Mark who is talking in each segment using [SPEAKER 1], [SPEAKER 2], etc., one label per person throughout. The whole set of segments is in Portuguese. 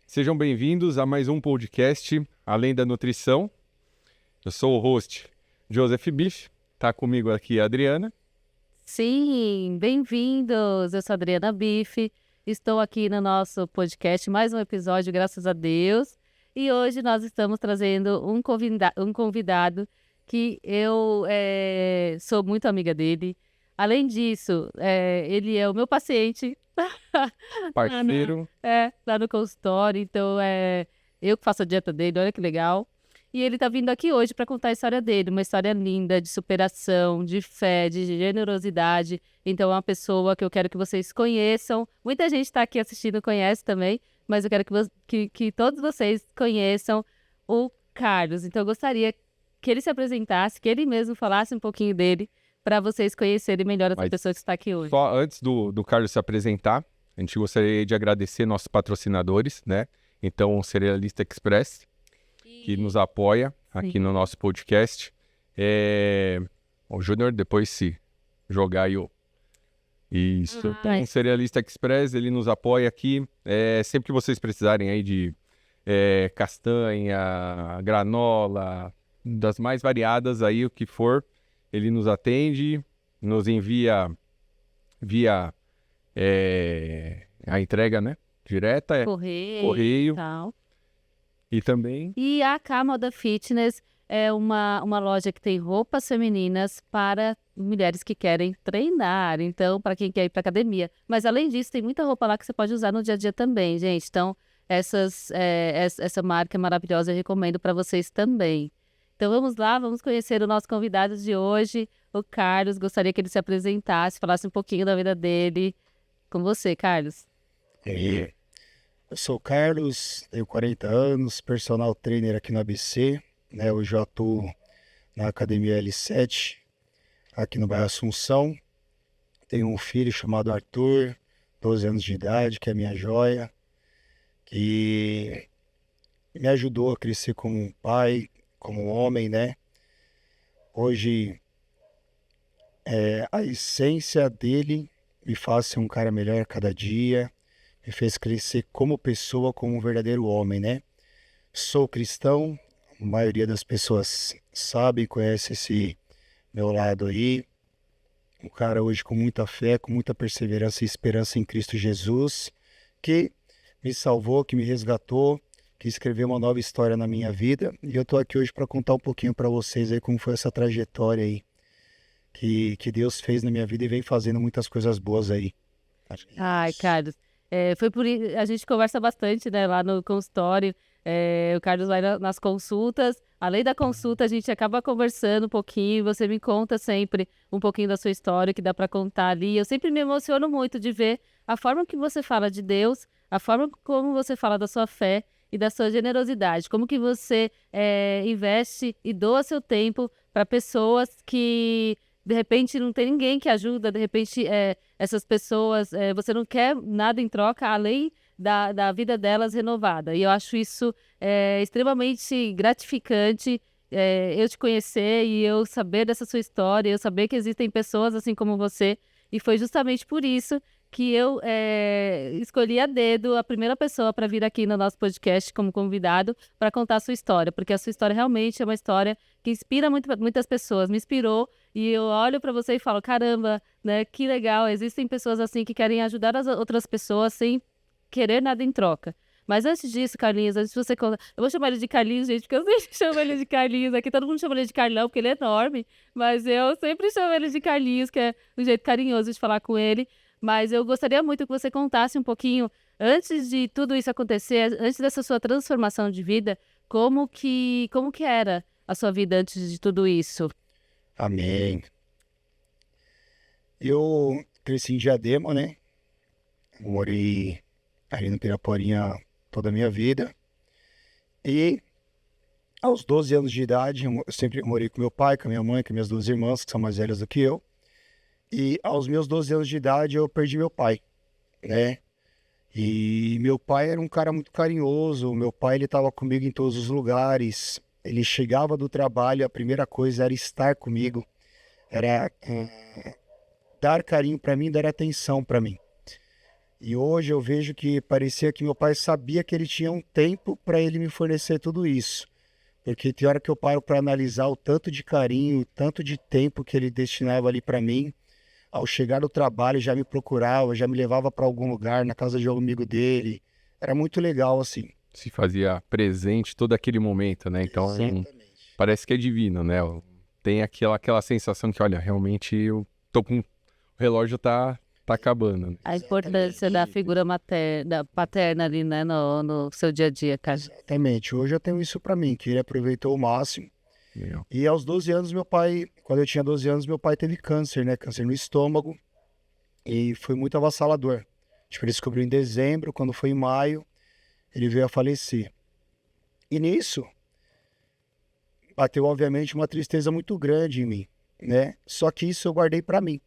[SPEAKER 1] Sejam bem-vindos a mais um podcast Além da Nutrição. Eu sou o host Joseph Biff, tá comigo aqui a Adriana.
[SPEAKER 2] Sim, bem-vindos! Eu sou a Adriana Biff, estou aqui no nosso podcast, mais um episódio, graças a Deus. E hoje nós estamos trazendo um convidado que eu sou muito amiga dele. Além disso, ele é o meu paciente
[SPEAKER 1] Parceiro.
[SPEAKER 2] lá no consultório, então eu que faço a dieta dele, olha que legal. E ele está vindo aqui hoje para contar a história dele, uma história linda de superação, de fé, de generosidade. Então é uma pessoa que eu quero que vocês conheçam. Muita gente está aqui assistindo, conhece também, mas eu quero que todos vocês conheçam o Carlos. Então eu gostaria que ele se apresentasse, que ele mesmo falasse um pouquinho dele, para vocês conhecerem melhor essa
[SPEAKER 1] Mas
[SPEAKER 2] pessoa que está aqui hoje.
[SPEAKER 1] Só antes do Carlos se apresentar, a gente gostaria de agradecer nossos patrocinadores, né? Então, o Cerealista Express, que nos apoia aqui no nosso podcast. O Júnior, depois se jogar aí o... Isso. Então, o Cerealista Express, ele nos apoia aqui. Sempre que vocês precisarem aí de castanha, granola, das mais variadas aí, o que for, ele nos atende, nos envia via a entrega, né? Direta, correio.
[SPEAKER 2] Tal.
[SPEAKER 1] E também...
[SPEAKER 2] E a K Moda Fitness é uma loja que tem roupas femininas para mulheres que querem treinar, então para quem quer ir para academia. Mas além disso, tem muita roupa lá que você pode usar no dia a dia também, gente. Então, essa marca é maravilhosa, eu recomendo para vocês também. Então vamos lá, vamos conhecer o nosso convidado de hoje, o Carlos. Gostaria que ele se apresentasse, falasse um pouquinho da vida dele. Com você, Carlos.
[SPEAKER 3] Eu sou o Carlos, tenho 40 anos, personal trainer aqui no ABC, né? Hoje eu atuo na Academia L7, aqui no bairro Assunção. Tenho um filho chamado Arthur, 12 anos de idade, que é minha joia, que me ajudou a crescer como um pai, como um homem, né? Hoje, a essência dele me faz ser um cara melhor a cada dia, me fez crescer como pessoa, como um verdadeiro homem, né? Sou cristão, a maioria das pessoas sabe, conhece esse meu lado aí. Um cara hoje com muita fé, com muita perseverança e esperança em Cristo Jesus, que me salvou, que me resgatou, que escreveu uma nova história na minha vida. E eu tô aqui hoje para contar um pouquinho para vocês aí como foi essa trajetória aí que Deus fez na minha vida e vem fazendo muitas coisas boas aí.
[SPEAKER 2] Ai, Carlos, foi por isso, a gente conversa bastante, né, lá no consultório, o Carlos vai nas consultas, além da consulta a gente acaba conversando um pouquinho, você me conta sempre um pouquinho da sua história que dá para contar ali, eu sempre me emociono muito de ver a forma que você fala de Deus, a forma como você fala da sua fé e da sua generosidade, como que você investe e doa seu tempo para pessoas que de repente não tem ninguém que ajuda, de repente essas pessoas, você não quer nada em troca além da vida delas renovada. E eu acho isso extremamente gratificante, eu te conhecer e eu saber dessa sua história, eu saber que existem pessoas assim como você. E foi justamente por isso que eu escolhi a dedo a primeira pessoa para vir aqui no nosso podcast como convidado para contar a sua história, porque a sua história realmente é uma história que inspira muitas pessoas, me inspirou, e eu olho para você e falo, caramba, né, que legal, existem pessoas assim que querem ajudar as outras pessoas sem querer nada em troca. Mas antes disso, Carlinhos, antes de você contar... Eu vou chamar ele de Carlinhos, gente, porque eu sempre chamo ele de Carlinhos. Aqui todo mundo chama ele de Carlão, porque ele é enorme. Mas eu sempre chamo ele de Carlinhos, que é um jeito carinhoso de falar com ele. Mas eu gostaria muito que você contasse um pouquinho, antes de tudo isso acontecer, antes dessa sua transformação de vida, como que era a sua vida antes de tudo isso?
[SPEAKER 3] Amém. Eu cresci em Diadema, né? Morei ali no Piraporinha toda a minha vida. E aos 12 anos de idade, eu sempre morei com meu pai, com a minha mãe, com minhas duas irmãs, que são mais velhas do que eu. E aos meus 12 anos de idade, eu perdi meu pai, né? E meu pai era um cara muito carinhoso. Meu pai, ele estava comigo em todos os lugares. Ele chegava do trabalho, a primeira coisa era estar comigo. Era dar carinho para mim, dar atenção para mim. E hoje eu vejo que parecia que meu pai sabia que ele tinha um tempo para ele me fornecer tudo isso. Porque tem hora que eu paro para analisar o tanto de carinho, o tanto de tempo que ele destinava ali para mim. Ao chegar no trabalho, já me procurava, já me levava para algum lugar, na casa de algum amigo dele. Era muito legal, assim.
[SPEAKER 1] Se fazia presente todo aquele momento, né? Então,
[SPEAKER 3] Exatamente.
[SPEAKER 1] parece que é divino, né? Tem aquela sensação que, olha, realmente eu tô com... O relógio tá acabando, né?
[SPEAKER 2] A importância da figura paterna ali, né, no seu dia a dia, cara.
[SPEAKER 3] Exatamente. Hoje eu tenho isso para mim, que ele aproveitou o máximo.
[SPEAKER 1] Legal.
[SPEAKER 3] E aos 12 anos, quando eu tinha 12 anos, meu pai teve câncer, né? Câncer no estômago. E foi muito avassalador. Tipo, ele descobriu em dezembro, quando foi em maio, ele veio a falecer. E nisso, bateu, obviamente, uma tristeza muito grande em mim, né? Só que isso eu guardei para mim.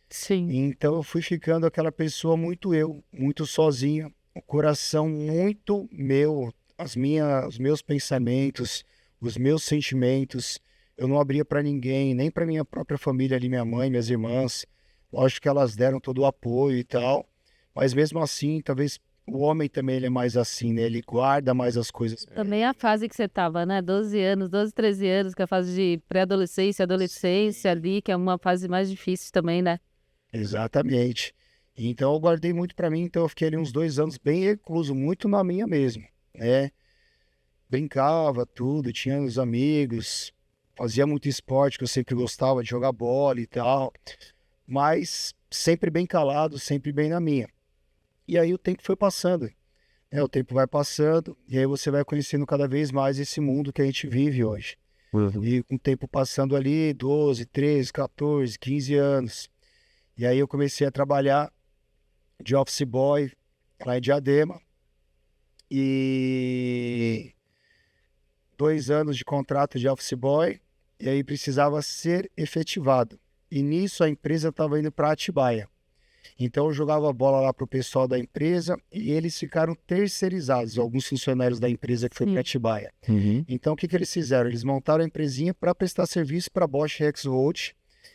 [SPEAKER 2] Sim.
[SPEAKER 3] Então eu fui ficando aquela pessoa muito muito sozinha, o coração muito meu, os meus pensamentos, os meus sentimentos. Eu não abria para ninguém, nem para minha própria família ali, minha mãe, minhas irmãs. Lógico que elas deram todo o apoio e tal, mas mesmo assim, talvez o homem também ele é mais assim, né? Ele guarda mais as coisas.
[SPEAKER 2] Também a fase que você tava, né? 12 anos, 12, 13 anos, que é a fase de pré-adolescência, adolescência ali, que é uma fase mais difícil também, né?
[SPEAKER 3] Exatamente. Então eu guardei muito para mim, então eu fiquei ali uns 2 anos bem recluso, muito na minha mesmo, né? Brincava, tudo, tinha os amigos, fazia muito esporte, que eu sempre gostava de jogar bola e tal, mas sempre bem calado, sempre bem na minha. E aí o tempo foi passando, né? O tempo vai passando, e aí você vai conhecendo cada vez mais esse mundo que a gente vive hoje. E com o tempo passando ali, 12, 13, 14, 15 anos. E aí eu comecei a trabalhar de office boy lá em Diadema. E 2 anos de contrato de office boy. E aí precisava ser efetivado. E nisso a empresa estava indo para Atibaia. Então eu jogava bola lá para o pessoal da empresa e eles ficaram terceirizados, alguns funcionários da empresa que foi para Atibaia. Então o que eles fizeram? Eles montaram a empresinha para prestar serviço para a Bosch Rexroth,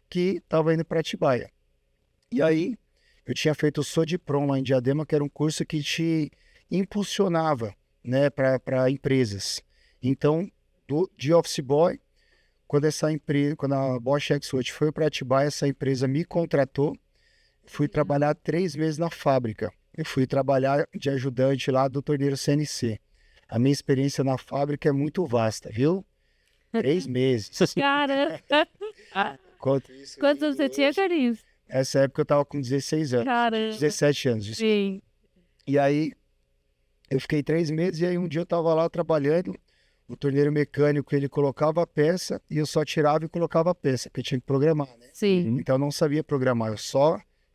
[SPEAKER 3] que estava indo para Atibaia. E aí, eu tinha feito o Sodiprom lá em Diadema, que era um curso que te impulsionava, né, para empresas. Então, de office boy, quando a Bosch Rexroth foi para Atibaia, essa empresa me contratou, fui trabalhar 3 meses na fábrica. Eu fui trabalhar de ajudante lá do torneiro CNC. A minha experiência na fábrica é muito vasta, viu? 3 meses.
[SPEAKER 2] Caramba! Quantos anos você tinha, Carlinhos?
[SPEAKER 3] Essa época eu tava com 16 anos.
[SPEAKER 2] Caramba!
[SPEAKER 3] 17 anos.
[SPEAKER 2] Sim.
[SPEAKER 3] E aí, eu fiquei 3 meses e aí um dia eu tava lá trabalhando, o torneiro mecânico, ele colocava a peça e eu só tirava e colocava a peça, porque eu tinha que programar, né?
[SPEAKER 2] Sim.
[SPEAKER 3] Então eu não sabia programar,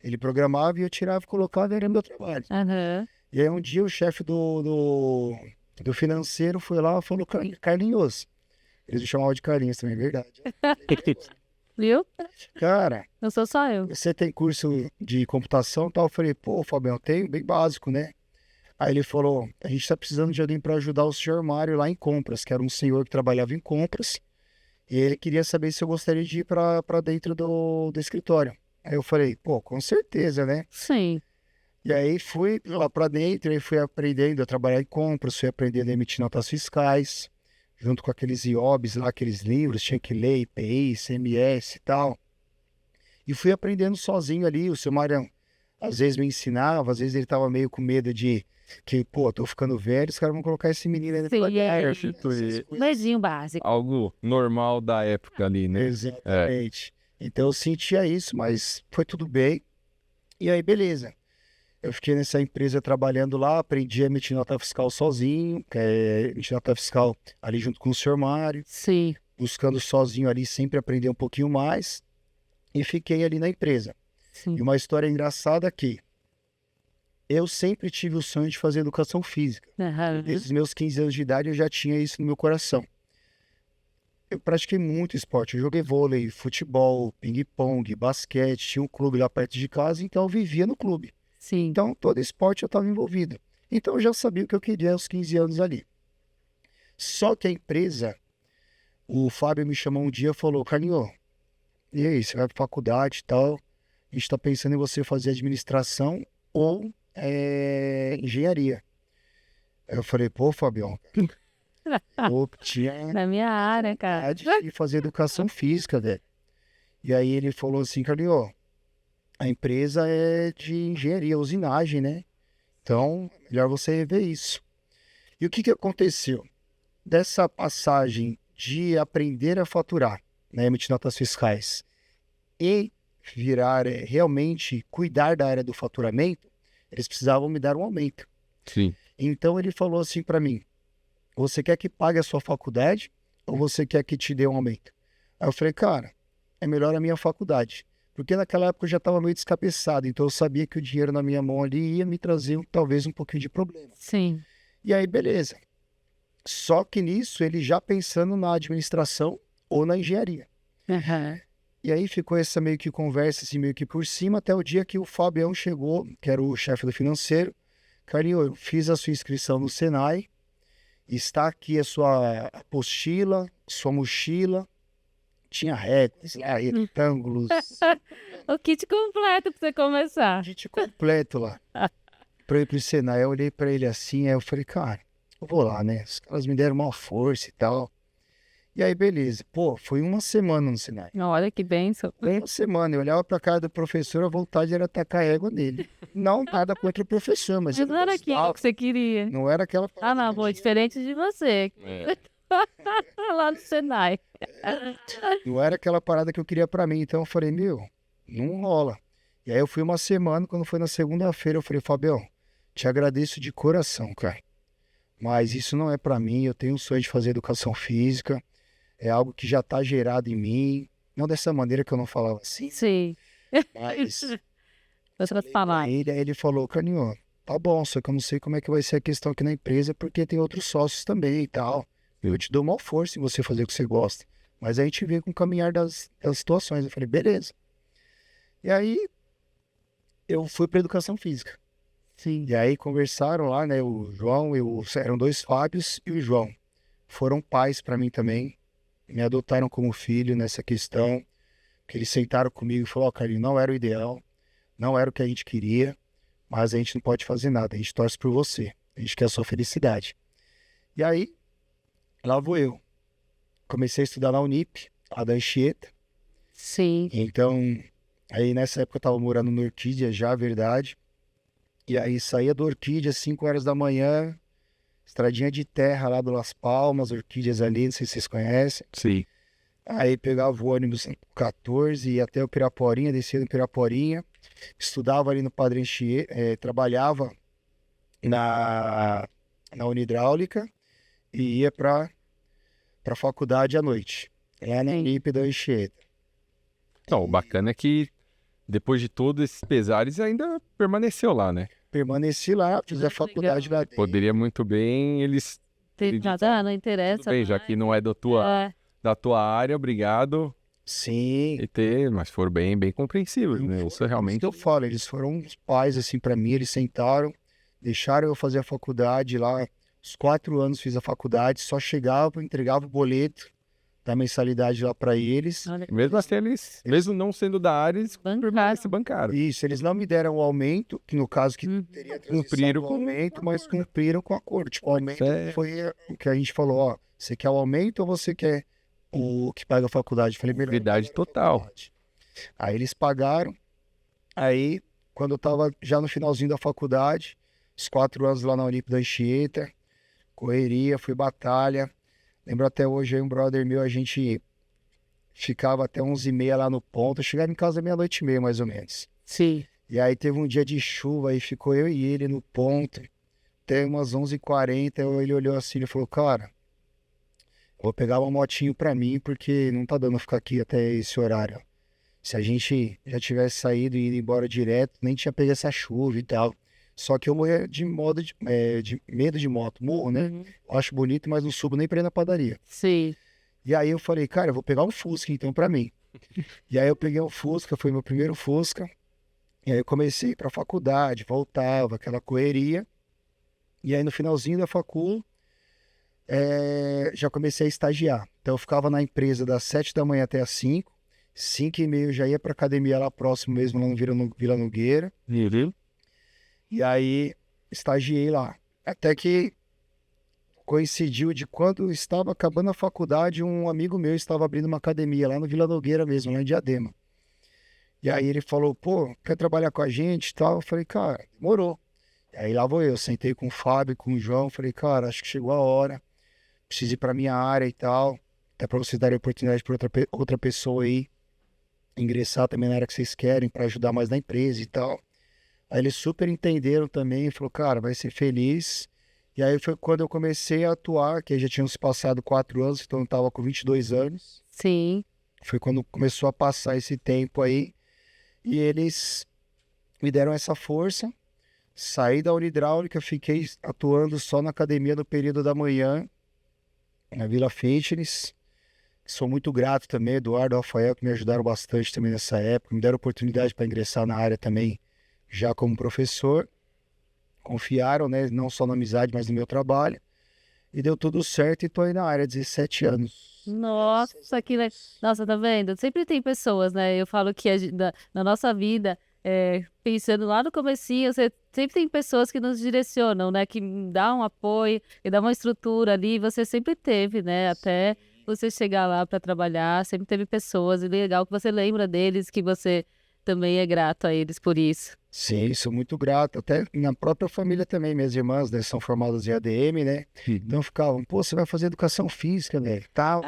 [SPEAKER 3] ele programava e eu tirava e colocava e era meu trabalho.
[SPEAKER 2] Aham.
[SPEAKER 3] E aí um dia o chefe do financeiro foi lá e falou, Carlinhos, eles me chamavam de Carlinhos também, é verdade.
[SPEAKER 2] Viu?
[SPEAKER 3] Cara,
[SPEAKER 2] Não sou só eu.
[SPEAKER 3] você tem curso de computação e tal? Eu falei, pô, Fabião, tenho, bem básico, né? Aí ele falou, a gente tá precisando de alguém para ajudar o senhor Mário lá em compras, que era um senhor que trabalhava em compras, e ele queria saber se eu gostaria de ir para dentro do escritório. Aí eu falei, pô, com certeza, né?
[SPEAKER 2] Sim.
[SPEAKER 3] E aí fui lá para dentro e fui aprendendo a trabalhar em compras, fui aprendendo a emitir notas fiscais, junto com aqueles IOBs lá, aqueles livros, tinha que ler IPI, CMS e tal. E fui aprendendo sozinho ali, o seu Mário às vezes me ensinava, às vezes ele tava meio com medo de que, pô, tô ficando velho, os caras vão colocar esse menino aí
[SPEAKER 2] Sim,
[SPEAKER 3] pra
[SPEAKER 2] é. Medinho básico.
[SPEAKER 1] Algo normal da época ali, né?
[SPEAKER 3] Exatamente. Então eu sentia isso, mas foi tudo bem. E aí, beleza. Eu fiquei nessa empresa trabalhando lá, aprendi a emitir nota fiscal sozinho, emitir nota fiscal ali junto com o senhor Mário,
[SPEAKER 2] Sim.
[SPEAKER 3] buscando sozinho ali, sempre aprender um pouquinho mais, e fiquei ali na empresa.
[SPEAKER 2] Sim.
[SPEAKER 3] E uma história engraçada aqui, eu sempre tive o sonho de fazer educação física.
[SPEAKER 2] Aham.
[SPEAKER 3] Desde os meus 15 anos de idade eu já tinha isso no meu coração. Eu pratiquei muito esporte, eu joguei vôlei, futebol, ping-pong, basquete, tinha um clube lá perto de casa, então eu vivia no clube.
[SPEAKER 2] Sim.
[SPEAKER 3] Então, todo esporte eu estava envolvido. Então, eu já sabia o que eu queria aos 15 anos ali. Só que a empresa, o Fábio me chamou um dia e falou, Carlinhos, e aí, você vai para faculdade e tal, a gente está pensando em você fazer administração ou engenharia. Aí eu falei, pô, Fabião, eu tinha
[SPEAKER 2] Na minha área, cara.
[SPEAKER 3] vontade de fazer educação física, velho. E aí ele falou assim, Carlinhos, a empresa é de engenharia, usinagem, né? Então, melhor você ver isso. E o que que aconteceu? Dessa passagem de aprender a faturar, né, emitir notas fiscais, e virar realmente cuidar da área do faturamento, eles precisavam me dar um aumento.
[SPEAKER 1] Sim.
[SPEAKER 3] Então ele falou assim para mim, você quer que pague a sua faculdade ou você quer que te dê um aumento? Aí eu falei, cara, é melhor a minha faculdade. Porque naquela época eu já estava meio descabeçado, então eu sabia que o dinheiro na minha mão ali ia me trazer talvez um pouquinho de problema.
[SPEAKER 2] Sim.
[SPEAKER 3] E aí, beleza. Só que nisso, ele já pensando na administração ou na engenharia.
[SPEAKER 2] Aham.
[SPEAKER 3] E aí ficou essa meio que conversa, assim, meio que por cima, até o dia que o Fabião chegou, que era o chefe do financeiro. Carlinhos, eu fiz a sua inscrição no Senai, está aqui a sua apostila, sua mochila, tinha retas, retângulos,
[SPEAKER 2] O kit completo pra você começar.
[SPEAKER 3] kit completo lá, pra eu ir pro Senai. Eu olhei pra ele assim, aí eu falei, cara, eu vou lá, né? Os caras me deram uma força e tal. E aí, beleza. Pô, foi uma semana no Senai.
[SPEAKER 2] Olha que bênção.
[SPEAKER 3] Uma semana, eu olhava pra cara do professor, a vontade era tacar a égua nele. Não nada contra o professor, mas
[SPEAKER 2] Mas
[SPEAKER 3] eu
[SPEAKER 2] não era aquilo
[SPEAKER 3] gostava.
[SPEAKER 2] que você queria.
[SPEAKER 3] Não era aquela
[SPEAKER 2] Ah, não, pô, diferente de você. Lá no Senai.
[SPEAKER 3] Não era aquela parada que eu queria pra mim. Então eu falei, meu, não rola. E aí eu fui uma semana, quando foi na segunda-feira, eu falei, Fabião, te agradeço de coração, cara. Mas isso não é pra mim, eu tenho um sonho de fazer educação física. É algo que já tá gerado em mim. Não dessa maneira que eu não falava assim,
[SPEAKER 2] Sim.
[SPEAKER 3] mas...
[SPEAKER 2] Outras
[SPEAKER 3] Aí
[SPEAKER 2] palavras.
[SPEAKER 3] ele falou, Carlinhos, tá bom, só que eu não sei como é que vai ser a questão aqui na empresa, porque tem outros sócios também e tal. Eu te dou uma força em você fazer o que você gosta. Mas a gente vê com o caminhar das situações. Eu falei, beleza. E aí, eu fui para educação física.
[SPEAKER 2] Sim.
[SPEAKER 3] E aí, conversaram lá, né, o João, eram 2 Fábios e o João. Foram pais para mim também. Me adotaram como filho nessa questão. Que eles sentaram comigo e falaram, ó, Carlinhos, não era o ideal. Não era o que a gente queria. Mas a gente não pode fazer nada, a gente torce por você, a gente quer a sua felicidade. E aí, lá vou eu. Comecei a estudar na Unip, lá da Anchieta.
[SPEAKER 2] Sim.
[SPEAKER 3] Então, aí nessa época eu tava morando no Orquídea já, verdade. E aí saía do Orquídea às 5 horas da manhã, estradinha de terra lá do Las Palmas, Orquídeas ali, não sei se vocês conhecem.
[SPEAKER 1] Sim.
[SPEAKER 3] Aí pegava o ônibus 14, ia até o Piraporinha, descia no Piraporinha, estudava ali no Padre Anchieta, trabalhava na Unidráulica e ia para a faculdade à noite, lá na
[SPEAKER 2] Sim.
[SPEAKER 3] Unip da Anchieta.
[SPEAKER 1] Não, o bacana é que depois de todos esses pesares ainda permaneceu lá, né?
[SPEAKER 3] Permaneci lá, fiz a faculdade lá dentro.
[SPEAKER 1] Poderia muito bem eles...
[SPEAKER 2] Tem nada, não interessa.
[SPEAKER 1] Tudo bem, já que não é da tua área, obrigado.
[SPEAKER 3] Sim.
[SPEAKER 1] Mas foram bem compreensíveis, né? Isso realmente...
[SPEAKER 3] Eu falo, eles foram os pais assim para mim, eles sentaram, deixaram eu fazer a faculdade lá, os 4 anos fiz a faculdade, só chegava, entregava o boleto da mensalidade lá para eles.
[SPEAKER 2] Olha,
[SPEAKER 1] Mesmo assim, eles, mesmo não sendo da área, eles se bancaram.
[SPEAKER 3] Isso, eles não me deram o aumento, que no caso que teria
[SPEAKER 1] Cumpriram
[SPEAKER 3] o
[SPEAKER 1] com
[SPEAKER 3] aumento, mas cumpriram com a acordo. Tipo, o aumento
[SPEAKER 1] Certo.
[SPEAKER 3] foi o que a gente falou, ó, você quer o aumento ou você quer o que paga a faculdade? Eu falei, melhor
[SPEAKER 1] Verdade
[SPEAKER 3] pagar a
[SPEAKER 1] total.
[SPEAKER 3] faculdade. Aí eles pagaram, aí quando eu tava já no finalzinho da faculdade, os 4 anos lá na Unip da Anchieta, correria, fui batalha. Lembro até hoje, aí um brother meu, a gente ficava até 11h30 lá no ponto, eu chegava em casa meia-noite e meia, mais ou menos.
[SPEAKER 2] sim.
[SPEAKER 3] E aí teve um dia de chuva, aí ficou eu e ele no ponto, até umas 11h40, ele olhou assim e falou, cara, vou pegar uma motinho pra mim, porque não tá dando ficar aqui até esse horário. Se a gente já tivesse saído e ido embora direto, nem tinha pego essa chuva e tal. Só que eu morria de medo de moto, morro, né?
[SPEAKER 2] Uhum.
[SPEAKER 3] Eu acho bonito, mas não subo nem pra ir na padaria.
[SPEAKER 2] Sim.
[SPEAKER 3] E aí eu falei, cara, eu vou pegar um Fusca então pra mim. E aí eu peguei um Fusca, foi meu primeiro Fusca. E aí eu comecei pra faculdade, voltava, aquela correria. E aí no finalzinho da facul, já comecei a estagiar. Então eu ficava na empresa das 7 da manhã até as 5. 5h30 eu já ia pra academia lá próximo mesmo, lá no Vila Nogueira.
[SPEAKER 1] Uhum.
[SPEAKER 3] E aí, estagiei lá. Até que coincidiu de quando estava acabando a faculdade, um amigo meu estava abrindo uma academia lá no Vila Nogueira mesmo, lá em Diadema. E aí ele falou, pô, quer trabalhar com a gente e tal? Eu falei, cara, demorou. E aí lá vou eu, sentei com o Fábio, com o João, falei, cara, acho que chegou a hora, preciso ir pra minha área e tal, até pra vocês darem oportunidade pra outra pessoa aí, ingressar também na área que vocês querem, pra ajudar mais na empresa e tal. Aí eles super entenderam também, falou, cara, vai ser feliz. E aí foi quando eu comecei a atuar, que aí já tinham se passado 4 anos, então eu estava com 22 anos.
[SPEAKER 2] Sim.
[SPEAKER 3] Foi quando começou a passar esse tempo aí. E eles me deram essa força. Saí da Unidráulica, fiquei atuando só na academia no período da manhã, na Vila Fitness. Sou muito grato também, Eduardo e Rafael, que me ajudaram bastante também nessa época. Me deram oportunidade para ingressar na área também, já como professor. Confiaram, né, não só na amizade, mas no meu trabalho. E deu tudo certo e tô aí na área há 17 anos.
[SPEAKER 2] Nossa, Nossa, tá vendo? Sempre tem pessoas, né? Eu falo que na nossa vida, pensando lá no comecinho, você sempre tem pessoas que nos direcionam, né? Que dão um apoio, que dão uma estrutura ali. Você sempre teve, né? Até você chegar lá para trabalhar, sempre teve pessoas. E legal que você lembra deles, que você também é grato a eles por isso.
[SPEAKER 3] Sim, sou muito grato. Até na própria família também, minhas irmãs, né, são formadas em ADM, né? Então ficavam, pô, você vai fazer educação física, né? Tal.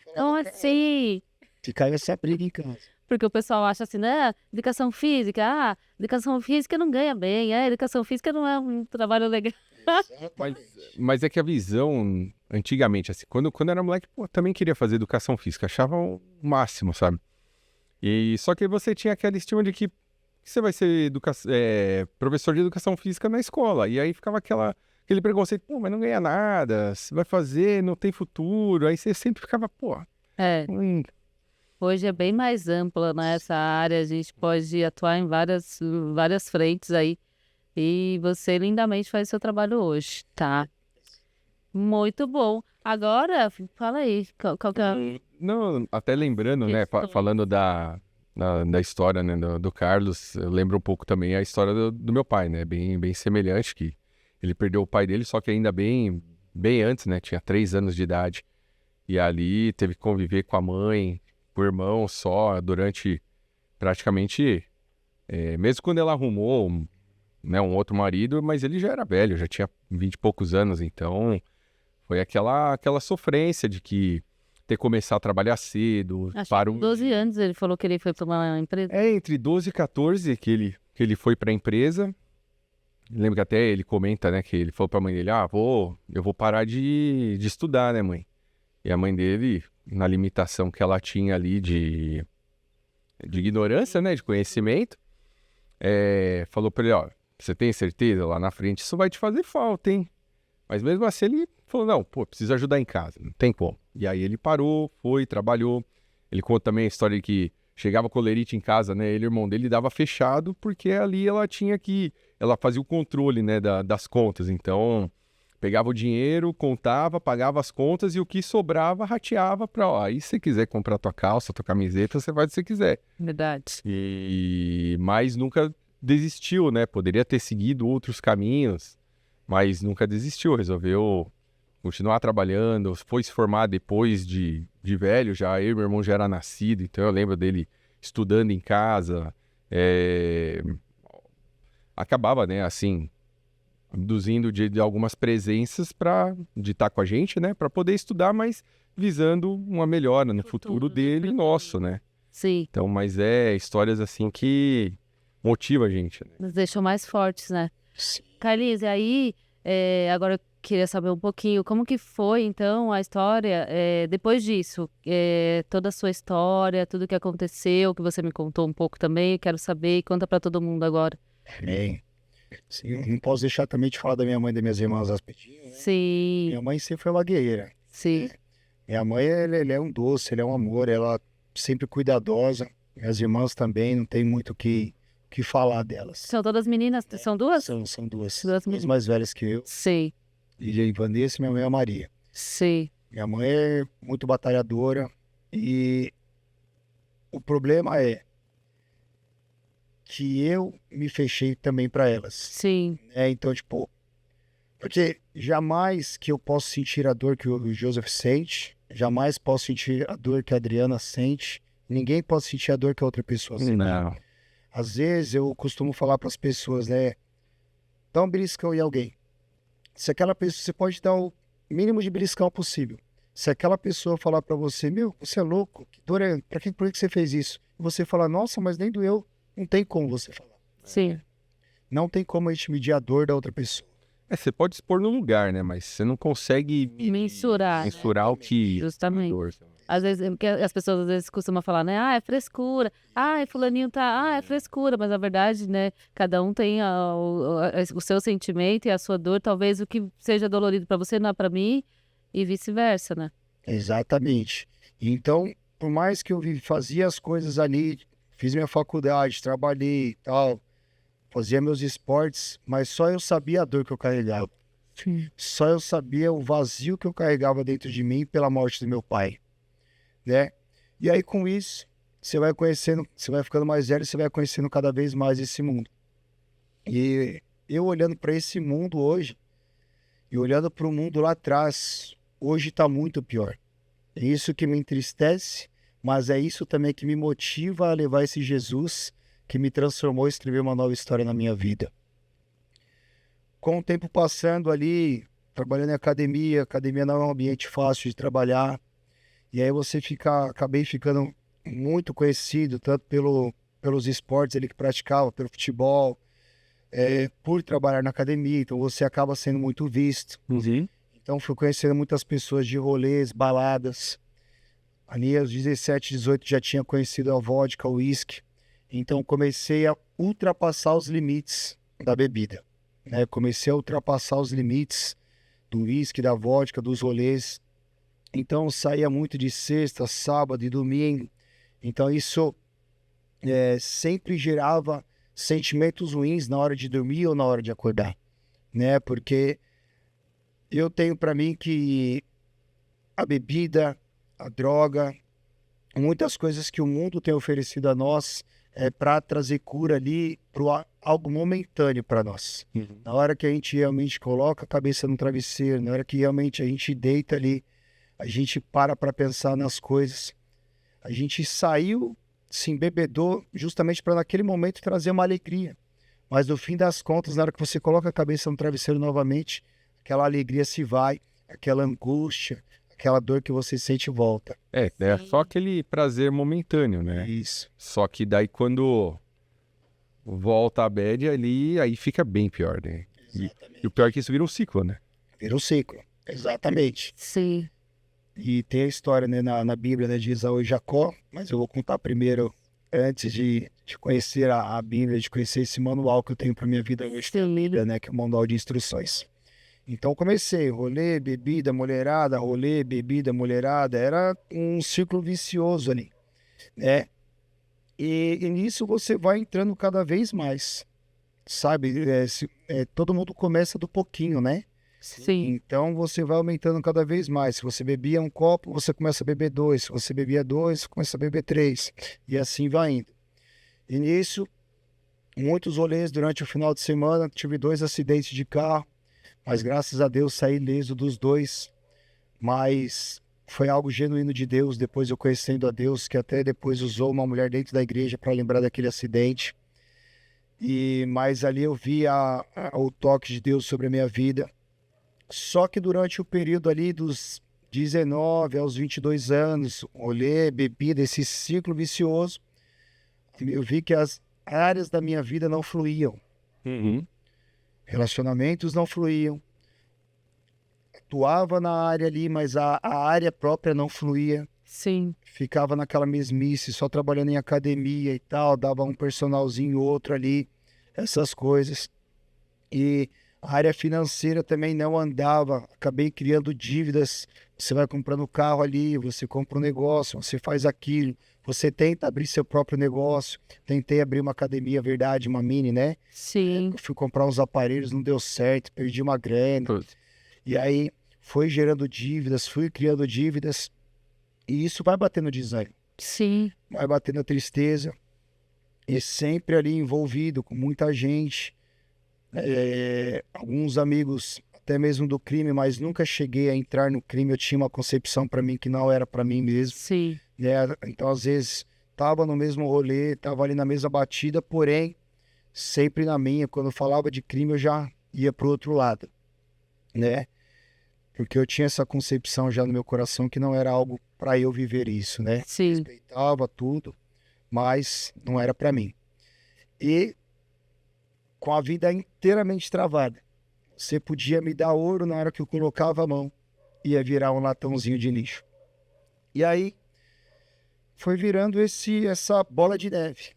[SPEAKER 2] Então, assim...
[SPEAKER 3] Ficava essa briga em casa.
[SPEAKER 2] Porque o pessoal acha assim, né? Educação física não ganha bem, educação física não é um trabalho legal.
[SPEAKER 1] Mas é que a visão, antigamente, assim, quando eu era moleque, pô, também queria fazer educação física, achava o máximo, sabe? E só que você tinha aquela estima de que você vai ser professor de educação física na escola. E aí ficava aquele preconceito, pô, mas não ganha nada, você vai fazer, não tem futuro. Aí você sempre ficava, pô...
[SPEAKER 2] Hoje é bem mais ampla nessa área, a gente pode atuar em várias frentes aí. E você lindamente faz seu trabalho hoje, tá? Muito bom. Agora, fala aí, qual que é...
[SPEAKER 1] Não, até lembrando, né, falando da história, né, do Carlos, eu lembro um pouco também a história do meu pai, né, bem semelhante, que ele perdeu o pai dele, só que ainda bem antes, né, tinha 3 anos de idade, e ali teve que conviver com a mãe, com o irmão só, durante praticamente, mesmo quando ela arrumou, né, um outro marido, mas ele já era velho, já tinha 20 e poucos anos, então foi aquela sofrência de que ter começado a trabalhar cedo.
[SPEAKER 2] Acho que com 12 anos ele falou que ele foi para uma empresa.
[SPEAKER 1] Entre 12 e 14 que ele foi para a empresa. Lembro que até ele comenta, né, que ele falou para a mãe dele, eu vou parar de estudar, né, mãe? E a mãe dele, na limitação que ela tinha ali de ignorância, né, de conhecimento, falou para ele, você tem certeza? Lá na frente isso vai te fazer falta, hein? Mas mesmo assim ele falou, não, pô, preciso ajudar em casa, não tem como. E aí ele parou, foi, trabalhou. Ele conta também a história de que chegava com o lerite em casa, né, ele e o irmão dele dava fechado, porque ali ela fazia o controle, né, das contas. Então, pegava o dinheiro, contava, pagava as contas e o que sobrava rateava para, aí se você quiser comprar tua calça, tua camiseta, você faz o que você quiser.
[SPEAKER 2] Verdade.
[SPEAKER 1] Mas nunca desistiu, né, poderia ter seguido outros caminhos, mas nunca desistiu, resolveu continuar trabalhando, foi se formar depois de velho, já eu e meu irmão já era nascido, então eu lembro dele estudando em casa, acabava, né, assim, abduzindo de algumas presenças de estar com a gente, né, para poder estudar, mas visando uma melhora no futuro dele e nosso, né.
[SPEAKER 2] Sim.
[SPEAKER 1] Então, mas histórias assim que motivam a gente, né.
[SPEAKER 2] Nos deixam mais fortes, né?
[SPEAKER 3] Sim.
[SPEAKER 2] Carlinhos, e aí, agora eu queria saber um pouquinho como que foi, então, a história, depois disso, toda a sua história, tudo que aconteceu, que você me contou um pouco também, eu quero saber, conta para todo mundo agora.
[SPEAKER 3] Bem, sim, não posso deixar também de falar da minha mãe e das minhas irmãs, as pequenas, né?
[SPEAKER 2] Sim.
[SPEAKER 3] Minha mãe sempre foi uma guerreira.
[SPEAKER 2] Sim.
[SPEAKER 3] Minha mãe, ela é um doce, ela é um amor, ela sempre cuidadosa. Minhas irmãs também, não tem muito o que falar delas.
[SPEAKER 2] São todas meninas? São duas?
[SPEAKER 3] São duas.
[SPEAKER 2] Duas
[SPEAKER 3] Duas mais velhas que eu.
[SPEAKER 2] Sim.
[SPEAKER 3] Lília e Vanessa, minha mãe é a Maria.
[SPEAKER 2] Sim.
[SPEAKER 3] Minha mãe é muito batalhadora e o problema é que eu me fechei também para elas.
[SPEAKER 2] Sim.
[SPEAKER 3] Então, tipo, porque jamais que eu posso sentir a dor que o Joseph sente, jamais posso sentir a dor que a Adriana sente, ninguém pode sentir a dor que a outra pessoa sente.
[SPEAKER 1] Não.
[SPEAKER 3] Às vezes eu costumo falar para as pessoas, né? Dá um beliscão em alguém. Se aquela pessoa, você pode dar o mínimo de beliscão possível. Se aquela pessoa falar para você, meu, você é louco, que dor é, por que você fez isso? E você falar, nossa, mas nem doeu. Não tem como você falar.
[SPEAKER 2] Sim.
[SPEAKER 3] Não tem como a gente medir a dor da outra pessoa.
[SPEAKER 1] Você pode expor no lugar, né? Mas você não consegue
[SPEAKER 2] Mensurar,
[SPEAKER 1] mensurar o que...
[SPEAKER 2] Justamente.
[SPEAKER 1] a dor.
[SPEAKER 2] Às vezes, porque as pessoas às vezes costumam falar, né? Ah, é frescura. Ah, fulaninho tá... Ah, é frescura. Mas na verdade, né? Cada um tem o seu sentimento e a sua dor. Talvez o que seja dolorido para você não é para mim e vice-versa, né?
[SPEAKER 3] Exatamente. Então, por mais que eu fazia as coisas ali, fiz minha faculdade, trabalhei e tal, fazia meus esportes, mas só eu sabia a dor que eu carregava.
[SPEAKER 2] Sim.
[SPEAKER 3] Só eu sabia o vazio que eu carregava dentro de mim pela morte do meu pai, né? E aí com isso, você vai conhecendo, você vai ficando mais velho, você vai conhecendo cada vez mais esse mundo. E eu olhando para esse mundo hoje, e olhando para o mundo lá atrás, hoje está muito pior. É isso que me entristece, mas é isso também que me motiva a levar esse Jesus que me transformou e escreveu uma nova história na minha vida. Com o tempo passando ali, trabalhando em academia, academia não é um ambiente fácil de trabalhar, e aí acabei ficando muito conhecido, tanto pelos esportes ali que praticava, pelo futebol, por trabalhar na academia, então você acaba sendo muito visto.
[SPEAKER 1] Uhum.
[SPEAKER 3] Então fui conhecendo muitas pessoas de rolês, baladas. Ali aos 17, 18 já tinha conhecido a vodka, o uísque. Então comecei a ultrapassar os limites da bebida, né? Comecei a ultrapassar os limites do uísque, da vodka, dos rolês. Então saía muito de sexta, sábado e domingo. Então isso sempre gerava sentimentos ruins na hora de dormir ou na hora de acordar, né? Porque eu tenho para mim que a bebida, a droga, muitas coisas que o mundo tem oferecido a nós é para trazer cura ali para algo momentâneo para nós.
[SPEAKER 1] Uhum.
[SPEAKER 3] Na hora que a gente realmente coloca a cabeça no travesseiro, na hora que realmente a gente deita ali, a gente para pensar nas coisas. A gente saiu, se embebedou justamente para naquele momento trazer uma alegria. Mas no fim das contas, na hora que você coloca a cabeça no travesseiro novamente, aquela alegria se vai, aquela angústia, aquela dor que você sente volta.
[SPEAKER 1] É só aquele prazer momentâneo, né?
[SPEAKER 3] Isso.
[SPEAKER 1] Só que daí quando volta a bad ali, aí fica bem pior, né? E o pior é que isso vira um ciclo, né?
[SPEAKER 3] Vira um ciclo. Exatamente.
[SPEAKER 2] Sim.
[SPEAKER 3] E tem a história, né, na Bíblia, né, de Esaú e Jacó, mas eu vou contar primeiro, antes de conhecer a Bíblia, de conhecer esse manual que eu tenho para minha vida hoje, né, que é o manual de instruções. Então comecei, rolê, bebida, mulherada, rolê, bebida, mulherada, era um ciclo vicioso ali, né? E nisso você vai entrando cada vez mais, sabe? Todo mundo começa do pouquinho, né?
[SPEAKER 2] Sim.
[SPEAKER 3] Então você vai aumentando cada vez mais. Se você bebia um copo, você começa a beber 2. Se você bebia 2, você começa a beber 3. E assim vai indo. E nisso, muitos rolês durante o final de semana, tive 2 acidentes de carro, mas graças a Deus saí ileso dos 2. Mas foi algo genuíno de Deus, depois eu conhecendo a Deus, que até depois usou uma mulher dentro da igreja para lembrar daquele acidente. Mas ali eu vi o toque de Deus sobre a minha vida. Só que durante o período ali dos 19 aos 22 anos, rolê, bebida, esse ciclo vicioso, eu vi que as áreas da minha vida não fluíam.
[SPEAKER 1] Uhum.
[SPEAKER 3] Relacionamentos não fluíam. Atuava na área ali, mas a área própria não fluía.
[SPEAKER 2] Sim.
[SPEAKER 3] Ficava naquela mesmice, só trabalhando em academia e tal, dava um personalzinho, outro ali, essas coisas. E a área financeira também não andava, acabei criando dívidas. Você vai comprando carro ali, você compra um negócio, você faz aquilo, você tenta abrir seu próprio negócio. Tentei abrir uma academia, verdade, uma mini, né?
[SPEAKER 2] Sim.
[SPEAKER 3] Eu fui comprar uns aparelhos, não deu certo, perdi uma grana.
[SPEAKER 1] Putz.
[SPEAKER 3] E aí foi gerando dívidas, fui criando dívidas. E isso vai batendo desânimo,
[SPEAKER 2] Sim.
[SPEAKER 3] vai batendo a tristeza. E sempre ali envolvido com muita gente, alguns amigos até mesmo do crime, mas nunca cheguei a entrar no crime. Eu tinha uma concepção para mim que não era para mim mesmo,
[SPEAKER 2] Sim.
[SPEAKER 3] né? Então às vezes tava no mesmo rolê, tava ali na mesma batida, porém sempre na minha. Quando eu falava de crime eu já ia pro outro lado, né? Porque eu tinha essa concepção já no meu coração que não era algo para eu viver isso, né?
[SPEAKER 2] Sim.
[SPEAKER 3] Respeitava tudo, mas não era para mim. E com a vida inteiramente travada, você podia me dar ouro na hora que eu colocava a mão, ia virar um latãozinho de lixo. E aí foi virando essa bola de neve,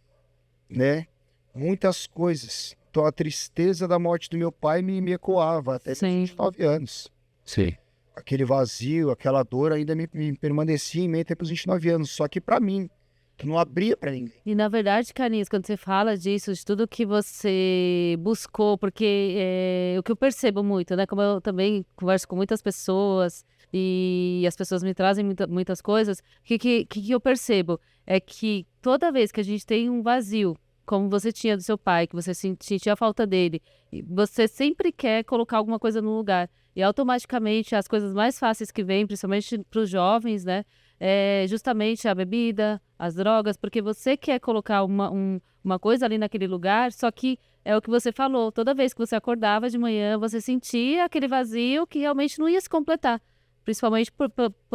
[SPEAKER 3] né? Muitas coisas. Então a tristeza da morte do meu pai me ecoava até meus
[SPEAKER 2] Sim.
[SPEAKER 3] 29 anos.
[SPEAKER 1] Sim.
[SPEAKER 3] Aquele vazio, aquela dor ainda me permanecia em mente até os 29 anos. Só que para mim, que não abria para ninguém.
[SPEAKER 2] E na verdade, Carlinhos, quando você fala disso, de tudo que você buscou, porque o que eu percebo muito, né? Como eu também converso com muitas pessoas e as pessoas me trazem muitas coisas, o que eu percebo é que toda vez que a gente tem um vazio, como você tinha do seu pai, que você sentia a falta dele, e você sempre quer colocar alguma coisa no lugar. E automaticamente as coisas mais fáceis que vêm, principalmente para os jovens, né? É justamente a bebida, as drogas, porque você quer colocar uma coisa ali naquele lugar, só que é o que você falou, toda vez que você acordava de manhã, você sentia aquele vazio que realmente não ia se completar, principalmente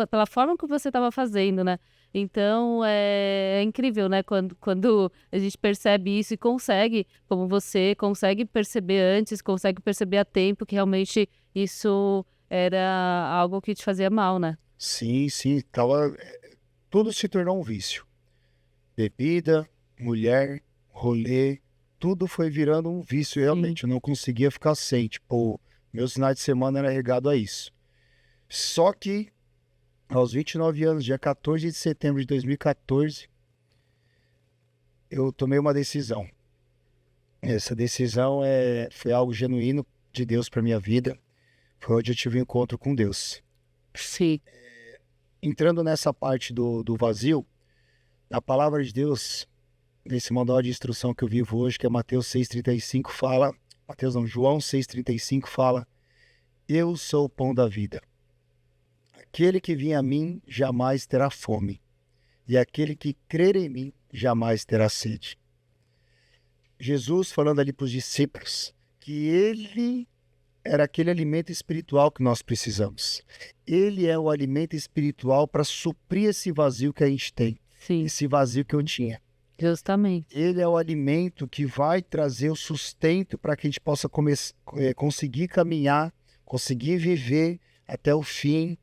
[SPEAKER 2] pela forma que você estava fazendo, né? Então, é incrível, né? Quando a gente percebe isso e consegue, como você, consegue perceber antes, consegue perceber a tempo que realmente isso era algo que te fazia mal, né?
[SPEAKER 3] Sim, sim. Tudo se tornou um vício. Bebida, mulher, rolê, tudo foi virando um vício. Realmente, eu não conseguia ficar sem. Tipo, meus finais de semana era regado a isso. Só que, aos 29 anos, dia 14 de setembro de 2014, eu tomei uma decisão. Essa decisão foi algo genuíno de Deus para minha vida. Foi onde eu tive um encontro com Deus.
[SPEAKER 2] Sim.
[SPEAKER 3] Entrando nessa parte do vazio, a palavra de Deus, nesse manual de instrução que eu vivo hoje, que é Mateus 6,35, fala... João 6,35 fala: eu sou o pão da vida. Aquele que vem a mim jamais terá fome, e aquele que crer em mim jamais terá sede. Jesus falando ali para os discípulos que ele era aquele alimento espiritual que nós precisamos. Ele é o alimento espiritual para suprir esse vazio que a gente tem.
[SPEAKER 2] Sim.
[SPEAKER 3] Esse vazio que eu tinha.
[SPEAKER 2] Justamente.
[SPEAKER 3] Ele é o alimento que vai trazer o sustento para que a gente possa conseguir caminhar, conseguir viver até o fim,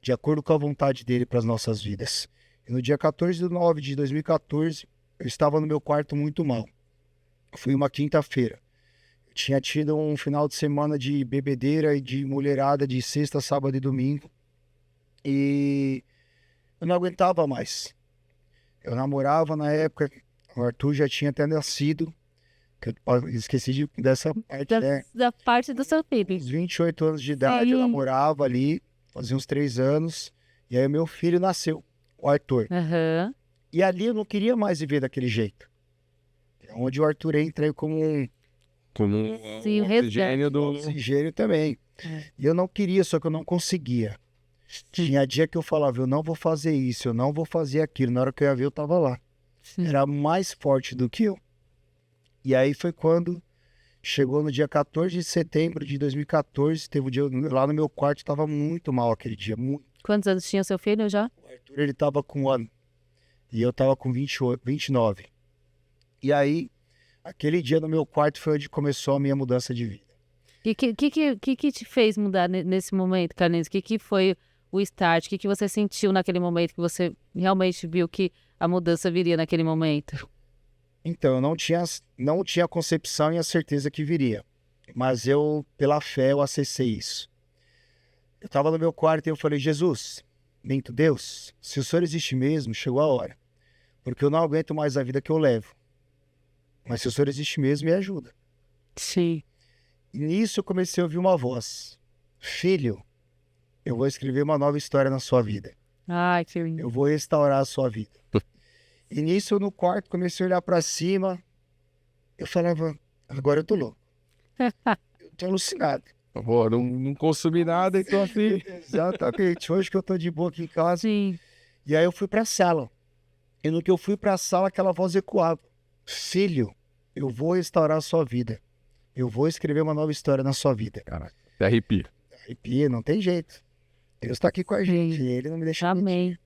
[SPEAKER 3] de acordo com a vontade dele para as nossas vidas. E no dia 14/9/2014, eu estava no meu quarto muito mal. Foi uma quinta-feira. Tinha tido um final de semana de bebedeira e de mulherada de sexta, sábado e domingo. E eu não aguentava mais. Eu namorava na época, o Arthur já tinha até nascido. Que eu esqueci dessa parte, né?
[SPEAKER 2] Da parte do seu filho.
[SPEAKER 3] Uns 28 anos de idade, eu namorava ali, fazia uns 3 anos. E aí meu filho nasceu, o Arthur.
[SPEAKER 2] Aham.
[SPEAKER 3] E ali eu não queria mais viver daquele jeito. É onde o Arthur entra aí como um
[SPEAKER 2] Sim, o
[SPEAKER 1] oxigênio do...
[SPEAKER 3] oxigênio também. E eu não queria, só que eu não conseguia. Tinha dia que eu falava, eu não vou fazer isso, eu não vou fazer aquilo. Na hora que eu ia ver, eu tava lá.
[SPEAKER 2] Sim.
[SPEAKER 3] Era mais forte do que eu. E aí foi quando chegou no dia 14 de setembro de 2014, teve um dia lá no meu quarto, tava muito mal aquele dia, muito.
[SPEAKER 2] Quantos anos tinha seu filho já?
[SPEAKER 3] O Arthur, ele tava com 1 ano. E eu tava com 29. E aí, aquele dia no meu quarto foi onde começou a minha mudança de vida.
[SPEAKER 2] E o que te fez mudar nesse momento, Carlinhos? O que foi o start? O que você sentiu naquele momento que você realmente viu que a mudança viria naquele momento?
[SPEAKER 3] Então, eu não tinha a concepção e a certeza que viria. Mas eu, pela fé, eu acessei isso. Eu estava no meu quarto e eu falei, Jesus, minto Deus, se o Senhor existe mesmo, chegou a hora. Porque eu não aguento mais a vida que eu levo. Mas se o Senhor existe mesmo, me ajuda.
[SPEAKER 2] Sim.
[SPEAKER 3] E nisso eu comecei a ouvir uma voz. Filho, eu vou escrever uma nova história na sua vida.
[SPEAKER 2] Ai, que lindo.
[SPEAKER 3] Eu vou restaurar a sua vida. E nisso, eu no quarto, comecei a olhar pra cima. Eu falava, agora eu tô louco. Eu tô alucinado.
[SPEAKER 1] Pô, não consumi nada, então assim.
[SPEAKER 3] Exatamente. Hoje que eu tô de boa aqui em casa.
[SPEAKER 2] Sim.
[SPEAKER 3] E aí eu fui pra sala. E no que eu fui pra sala, aquela voz ecoava. Filho, eu vou restaurar a sua vida. Eu vou escrever uma nova história na sua vida.
[SPEAKER 1] Caraca, até arrepia.
[SPEAKER 3] Arrepia, não tem jeito. Deus tá aqui com a gente. E ele não me deixa mentir.
[SPEAKER 2] Amém.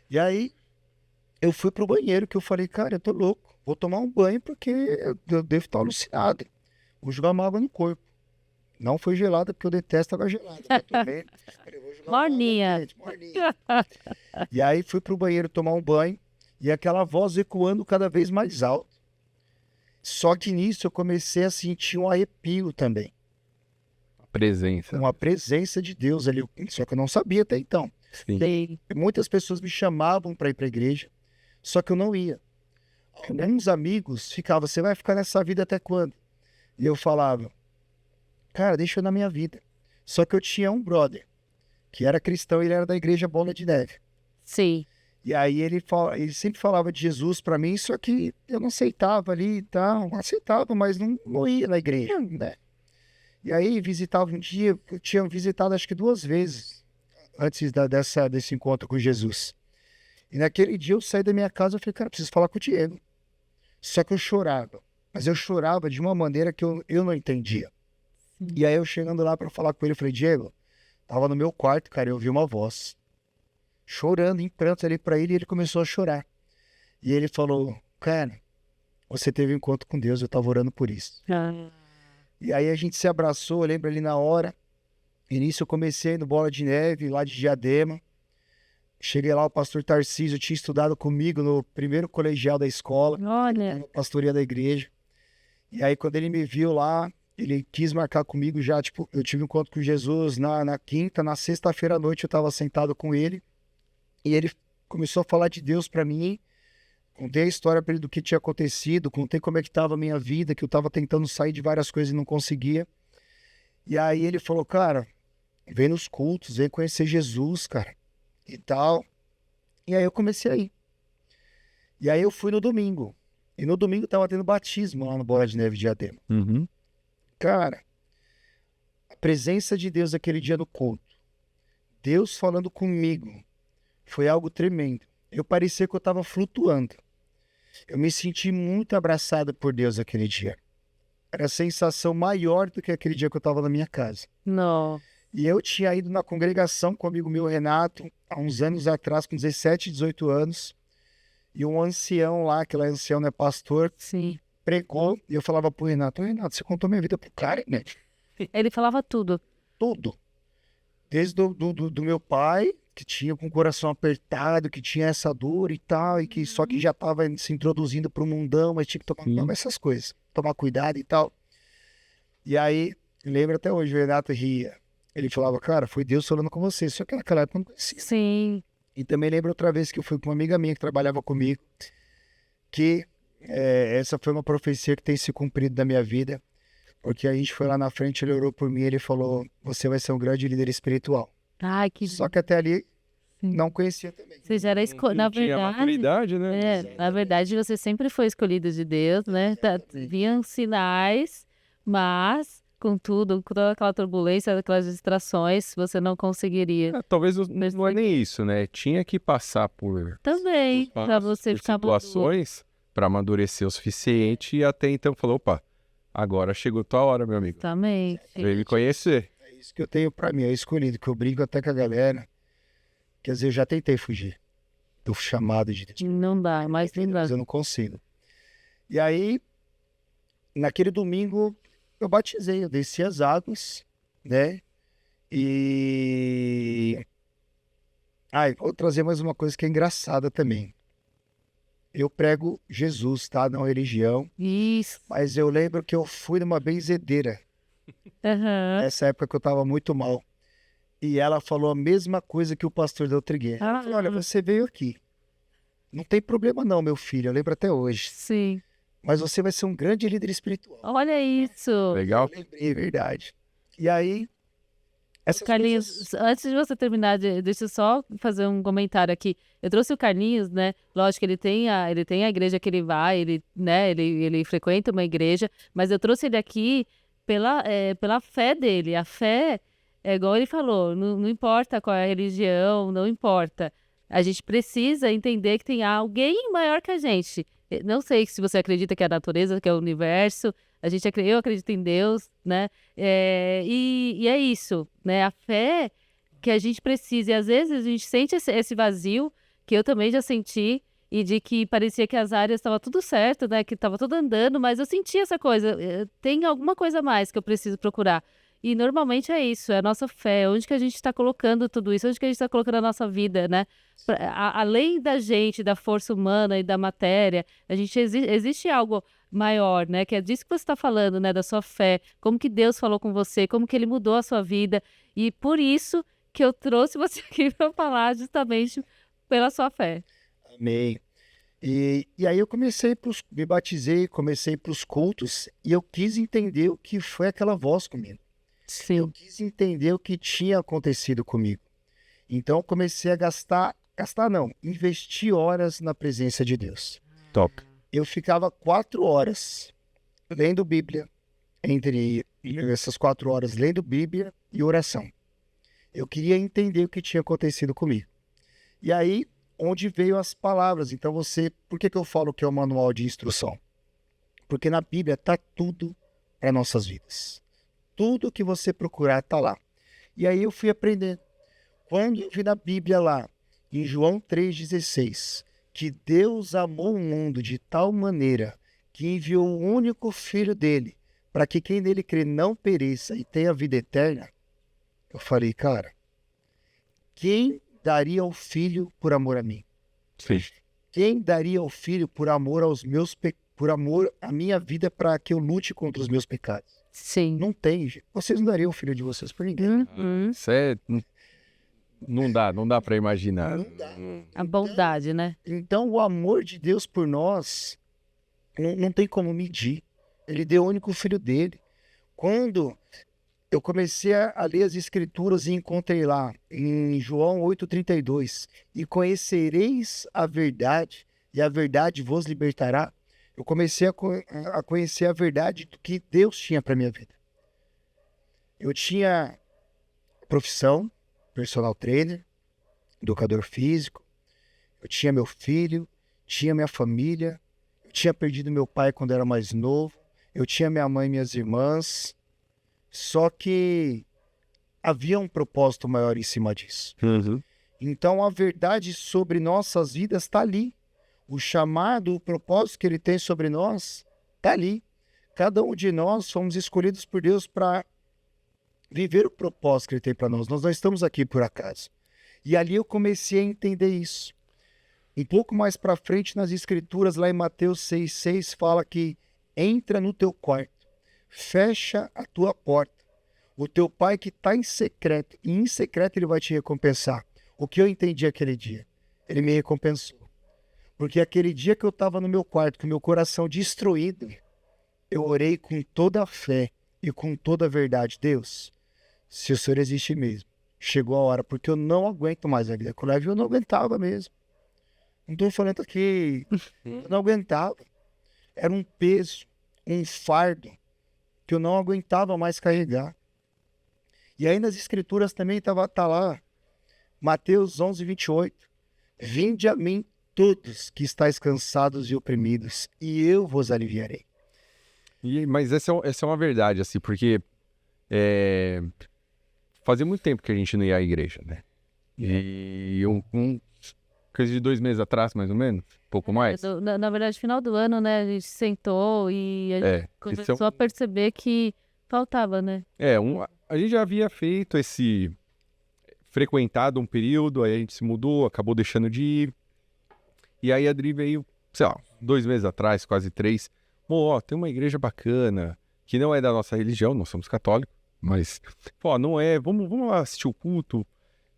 [SPEAKER 3] E aí, eu fui pro banheiro, que eu falei, cara, eu tô louco. Vou tomar um banho porque eu devo estar alucinado. Vou jogar uma água no corpo. Não foi gelada, porque eu detesto água gelada. Eu tomei, falei, vou jogar uma água
[SPEAKER 2] Morninha.
[SPEAKER 3] quente, morninha. E aí, fui pro banheiro tomar um banho. E aquela voz ecoando cada vez mais alto. Só que nisso, eu comecei a sentir um arrepio também.
[SPEAKER 1] Presença.
[SPEAKER 3] Uma presença de Deus ali. Só que eu não sabia até então.
[SPEAKER 1] Sim.
[SPEAKER 2] Sim.
[SPEAKER 3] Muitas pessoas me chamavam para ir para a igreja, só que eu não ia. Alguns amigos ficavam, você vai ficar nessa vida até quando? E eu falava, cara, deixa eu na minha vida. Só que eu tinha um brother, que era cristão, ele era da igreja Bola de Neve.
[SPEAKER 2] Sim.
[SPEAKER 3] E aí ele sempre falava de Jesus para mim, só que eu não aceitava ali e tal. Aceitava, mas não ia na igreja, né? E aí visitava um dia, eu tinha visitado acho que 2 vezes antes desse encontro com Jesus. E naquele dia eu saí da minha casa e falei, cara, preciso falar com o Diego. Só que eu chorava. Mas eu chorava de uma maneira que eu não entendia. E aí eu chegando lá para falar com ele, eu falei, Diego, tava no meu quarto, cara, eu ouvi uma voz. Chorando, em prantos ali para ele, e ele começou a chorar. E ele falou, cara, você teve um encontro com Deus, eu tava orando por isso.
[SPEAKER 2] Ah.
[SPEAKER 3] E aí a gente se abraçou, eu lembro ali na hora. Início eu comecei no Bola de Neve, lá de Diadema. Cheguei lá, o pastor Tarcísio tinha estudado comigo no primeiro colegial da escola,
[SPEAKER 2] Olha.
[SPEAKER 3] na pastoria da igreja. E aí quando ele me viu lá, ele quis marcar comigo já, tipo, eu tive um encontro com Jesus na quinta, na sexta-feira à noite eu estava sentado com ele. E ele começou a falar de Deus para mim. Contei a história para ele do que tinha acontecido, contei como é que estava a minha vida, que eu estava tentando sair de várias coisas e não conseguia. E aí ele falou, cara, vem nos cultos, vem conhecer Jesus, cara, e tal. E aí eu comecei a ir. E aí eu fui no domingo. E no domingo tava tendo batismo lá no Bola de Neve de Diadema.
[SPEAKER 1] Uhum.
[SPEAKER 3] Cara, a presença de Deus aquele dia no culto, Deus falando comigo, foi algo tremendo. Eu parecia que eu tava flutuando. Eu me senti muito abraçado por Deus aquele dia. Era a sensação maior do que aquele dia que eu tava na minha casa.
[SPEAKER 2] Não.
[SPEAKER 3] E eu tinha ido na congregação com um amigo meu, Renato, há uns anos atrás, com 17, 18 anos. E um ancião lá, que lá é ancião, né, pastor,
[SPEAKER 2] Sim.
[SPEAKER 3] pregou. E eu falava pro Renato, Renato, você contou minha vida pro cara, né?
[SPEAKER 2] Ele falava tudo.
[SPEAKER 3] Tudo. Desde do meu pai, que tinha com o coração apertado, que tinha essa dor e tal, e que só que já estava se introduzindo para o mundão, mas tinha que tomar essas coisas, tomar cuidado e tal. E aí, lembro até hoje, o Renato ria. Ele falava, cara, foi Deus falando com você, só que naquela época eu não conhecia.
[SPEAKER 2] Sim.
[SPEAKER 3] E também lembro outra vez que eu fui com uma amiga minha que trabalhava comigo, que essa foi uma profecia que tem se cumprido na minha vida, porque a gente foi lá na frente, ele orou por mim, ele falou, você vai ser um grande líder espiritual.
[SPEAKER 2] Ai, que...
[SPEAKER 3] Só que até ali,
[SPEAKER 2] Sim.
[SPEAKER 3] não conhecia também.
[SPEAKER 2] Você já era na
[SPEAKER 1] Não tinha
[SPEAKER 2] verdade...
[SPEAKER 1] maturidade, né?
[SPEAKER 2] Na verdade, você sempre foi escolhido de Deus, né? Vinham sinais, mas, contudo, com toda aquela turbulência, aquelas distrações, você não conseguiria.
[SPEAKER 1] Talvez não é nem isso, né? Tinha que passar por
[SPEAKER 2] Também, para você ficar maduro.
[SPEAKER 1] situações para amadurecer o suficiente e até então falou, opa, agora chegou tua hora, meu amigo.
[SPEAKER 2] Também.
[SPEAKER 1] Veio me conhecer.
[SPEAKER 3] É isso que eu tenho pra mim, é escolhido, que eu brinco até com a galera. Quer dizer, eu já tentei fugir do chamado de Deus.
[SPEAKER 2] Não dá, mas não dá.
[SPEAKER 3] Mas eu não consigo. E aí, naquele domingo, eu batizei, eu desci as águas, né? E... vou trazer mais uma coisa que é engraçada também. Eu prego Jesus, tá? Não religião.
[SPEAKER 2] Isso.
[SPEAKER 3] Mas eu lembro que eu fui numa benzedeira.
[SPEAKER 2] Aham.
[SPEAKER 3] Nessa época que eu tava muito mal. E ela falou a mesma coisa que o pastor da outra igreja. Ela falou, olha, você veio aqui. Não tem problema não, meu filho. Eu lembro até hoje.
[SPEAKER 2] Sim.
[SPEAKER 3] Mas você vai ser um grande líder espiritual.
[SPEAKER 2] Olha isso.
[SPEAKER 1] Legal?
[SPEAKER 3] Eu lembrei, é verdade. E aí, Essas
[SPEAKER 2] Carlinhos,
[SPEAKER 3] coisas...
[SPEAKER 2] antes de você terminar, deixa eu só fazer um comentário aqui. Eu trouxe o Carlinhos, né? Lógico que ele tem a igreja que ele vai, ele frequenta uma igreja, mas eu trouxe ele aqui pela fé dele. A fé, é igual ele falou, não importa qual é a religião, não importa. A gente precisa entender que tem alguém maior que a gente. Não sei se você acredita que é a natureza, que é o universo. Eu acredito em Deus, né? E é isso, né? A fé que a gente precisa. E às vezes a gente sente esse vazio, que eu também já senti, e de que parecia que as áreas estavam tudo certo, né? Que estava tudo andando, mas eu senti essa coisa. Tem alguma coisa a mais que eu preciso procurar. E normalmente é isso, é a nossa fé. Onde que a gente está colocando tudo isso? Onde que a gente está colocando a nossa vida, né? Além da gente, da força humana e da matéria, existe algo maior, né? Que é disso que você está falando, né? Da sua fé, como que Deus falou com você, como que Ele mudou a sua vida. E por isso que eu trouxe você aqui para falar justamente pela sua fé.
[SPEAKER 3] Amém. E aí eu me batizei, comecei para os cultos e eu quis entender o que foi aquela voz comigo. Eu
[SPEAKER 2] Sim.
[SPEAKER 3] quis entender o que tinha acontecido comigo. Então eu comecei a investir horas na presença de Deus.
[SPEAKER 1] Top.
[SPEAKER 3] Eu ficava 4 horas lendo Bíblia, entre essas 4 horas lendo Bíblia e oração. Eu queria entender o que tinha acontecido comigo. E aí, onde veio as palavras. Então por que eu falo que é o manual de instrução? Porque na Bíblia está tudo para nossas vidas. Tudo que você procurar está lá. E aí eu fui aprendendo. Quando eu vi na Bíblia lá, em João 3,16, que Deus amou o mundo de tal maneira que enviou o único Filho dele, para que quem nele crê não pereça e tenha vida eterna, eu falei, cara, quem daria o Filho por amor a mim?
[SPEAKER 1] Sim.
[SPEAKER 3] Quem daria o Filho por amor por amor à minha vida, para que eu lute contra os meus pecados?
[SPEAKER 2] Sim.
[SPEAKER 3] Não tem, gente. Vocês não dariam o Filho de vocês por ninguém.
[SPEAKER 1] Isso não dá para imaginar.
[SPEAKER 3] Não dá.
[SPEAKER 2] A bondade, né?
[SPEAKER 3] Então, o amor de Deus por nós não tem como medir. Ele deu o único Filho dele. Quando eu comecei a ler as Escrituras e encontrei lá, em João 8,32, e conhecereis a verdade, e a verdade vos libertará, eu comecei a conhecer a verdade do que Deus tinha para minha vida. Eu tinha profissão, personal trainer, educador físico, eu tinha meu filho, tinha minha família, eu tinha perdido meu pai quando era mais novo, eu tinha minha mãe e minhas irmãs, só que havia um propósito maior em cima disso.
[SPEAKER 1] Uhum.
[SPEAKER 3] Então a verdade sobre nossas vidas está ali. O chamado, o propósito que ele tem sobre nós está ali. Cada um de nós fomos escolhidos por Deus para viver o propósito que ele tem para nós. Nós não estamos aqui por acaso. E ali eu comecei a entender isso. Um pouco mais para frente nas Escrituras, lá em Mateus 6,6, fala que entra no teu quarto, fecha a tua porta. O teu pai que está em secreto, e em secreto ele vai te recompensar. O que eu entendi aquele dia? Ele me recompensou. Porque aquele dia que eu estava no meu quarto, com o meu coração destruído, eu orei com toda a fé e com toda a verdade. Deus, se o Senhor existe mesmo, chegou a hora, porque eu não aguento mais a vida. Quando eu não aguentava mesmo. Não estou falando que eu não aguentava. Era um peso, um fardo, que eu não aguentava mais carregar. E aí nas Escrituras também tá lá, Mateus 11:28. Vinde a mim todos que estáis cansados e oprimidos, e eu vos aliviarei.
[SPEAKER 1] Mas essa é uma verdade, assim, porque fazia muito tempo que a gente não ia à igreja, né? E coisa de 2 meses atrás, mais ou menos, pouco mais.
[SPEAKER 2] Na verdade, final do ano, né, a gente sentou e a gente começou a perceber que faltava, né?
[SPEAKER 1] A gente já havia feito frequentado um período, aí a gente se mudou, acabou deixando de ir. E aí a Adri veio, sei lá, 2 meses atrás, quase 3. Tem uma igreja bacana, que não é da nossa religião, nós somos católicos, mas, não é, vamos lá assistir o culto.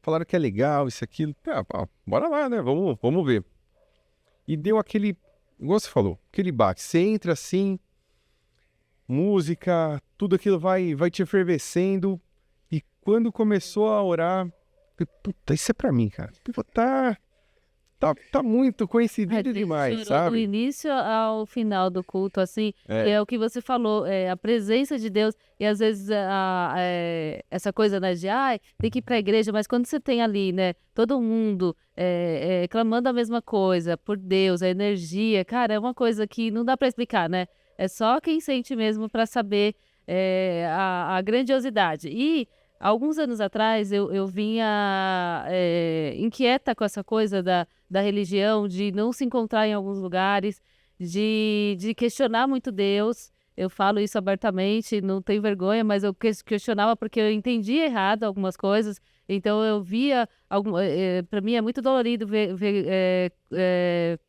[SPEAKER 1] Falaram que é legal, isso, aquilo. Bora lá, né? Vamos ver. E deu aquele, igual você falou, aquele bate. Você entra assim, música, tudo aquilo vai te efervescendo. E quando começou a orar, puta, isso é pra mim, cara. Pô, tá muito coincidido demais, sabe?
[SPEAKER 2] Do início ao final do culto, assim,
[SPEAKER 1] É.
[SPEAKER 2] que é o que você falou, a presença de Deus, e às vezes essa coisa, né, de, tem que ir pra igreja, mas quando você tem ali, né, todo mundo clamando a mesma coisa, por Deus, a energia, cara, é uma coisa que não dá pra explicar, né? É só quem sente mesmo pra saber a grandiosidade. E alguns anos atrás eu vinha inquieta com essa coisa da religião, de não se encontrar em alguns lugares, de questionar muito Deus. Eu falo isso abertamente, não tenho vergonha, mas eu questionava porque eu entendia errado algumas coisas. Então eu via, para mim é muito dolorido ver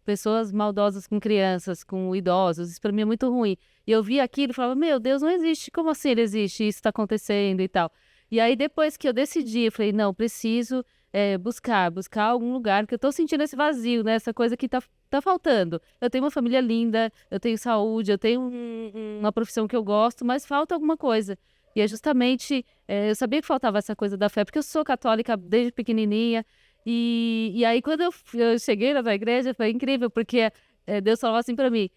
[SPEAKER 2] pessoas maldosas com crianças, com idosos. Isso para mim é muito ruim. E eu via aquilo e falava, meu Deus, não existe. Como assim ele existe? Isso está acontecendo e tal. E aí, depois que eu decidi, eu falei, não, preciso buscar algum lugar, porque eu tô sentindo esse vazio, né? Essa coisa que tá faltando. Eu tenho uma família linda, eu tenho saúde, eu tenho uma profissão que eu gosto, mas falta alguma coisa. E é justamente, eu sabia que faltava essa coisa da fé, porque eu sou católica desde pequenininha, e aí quando eu cheguei na igreja, foi incrível, porque Deus falou assim pra mim,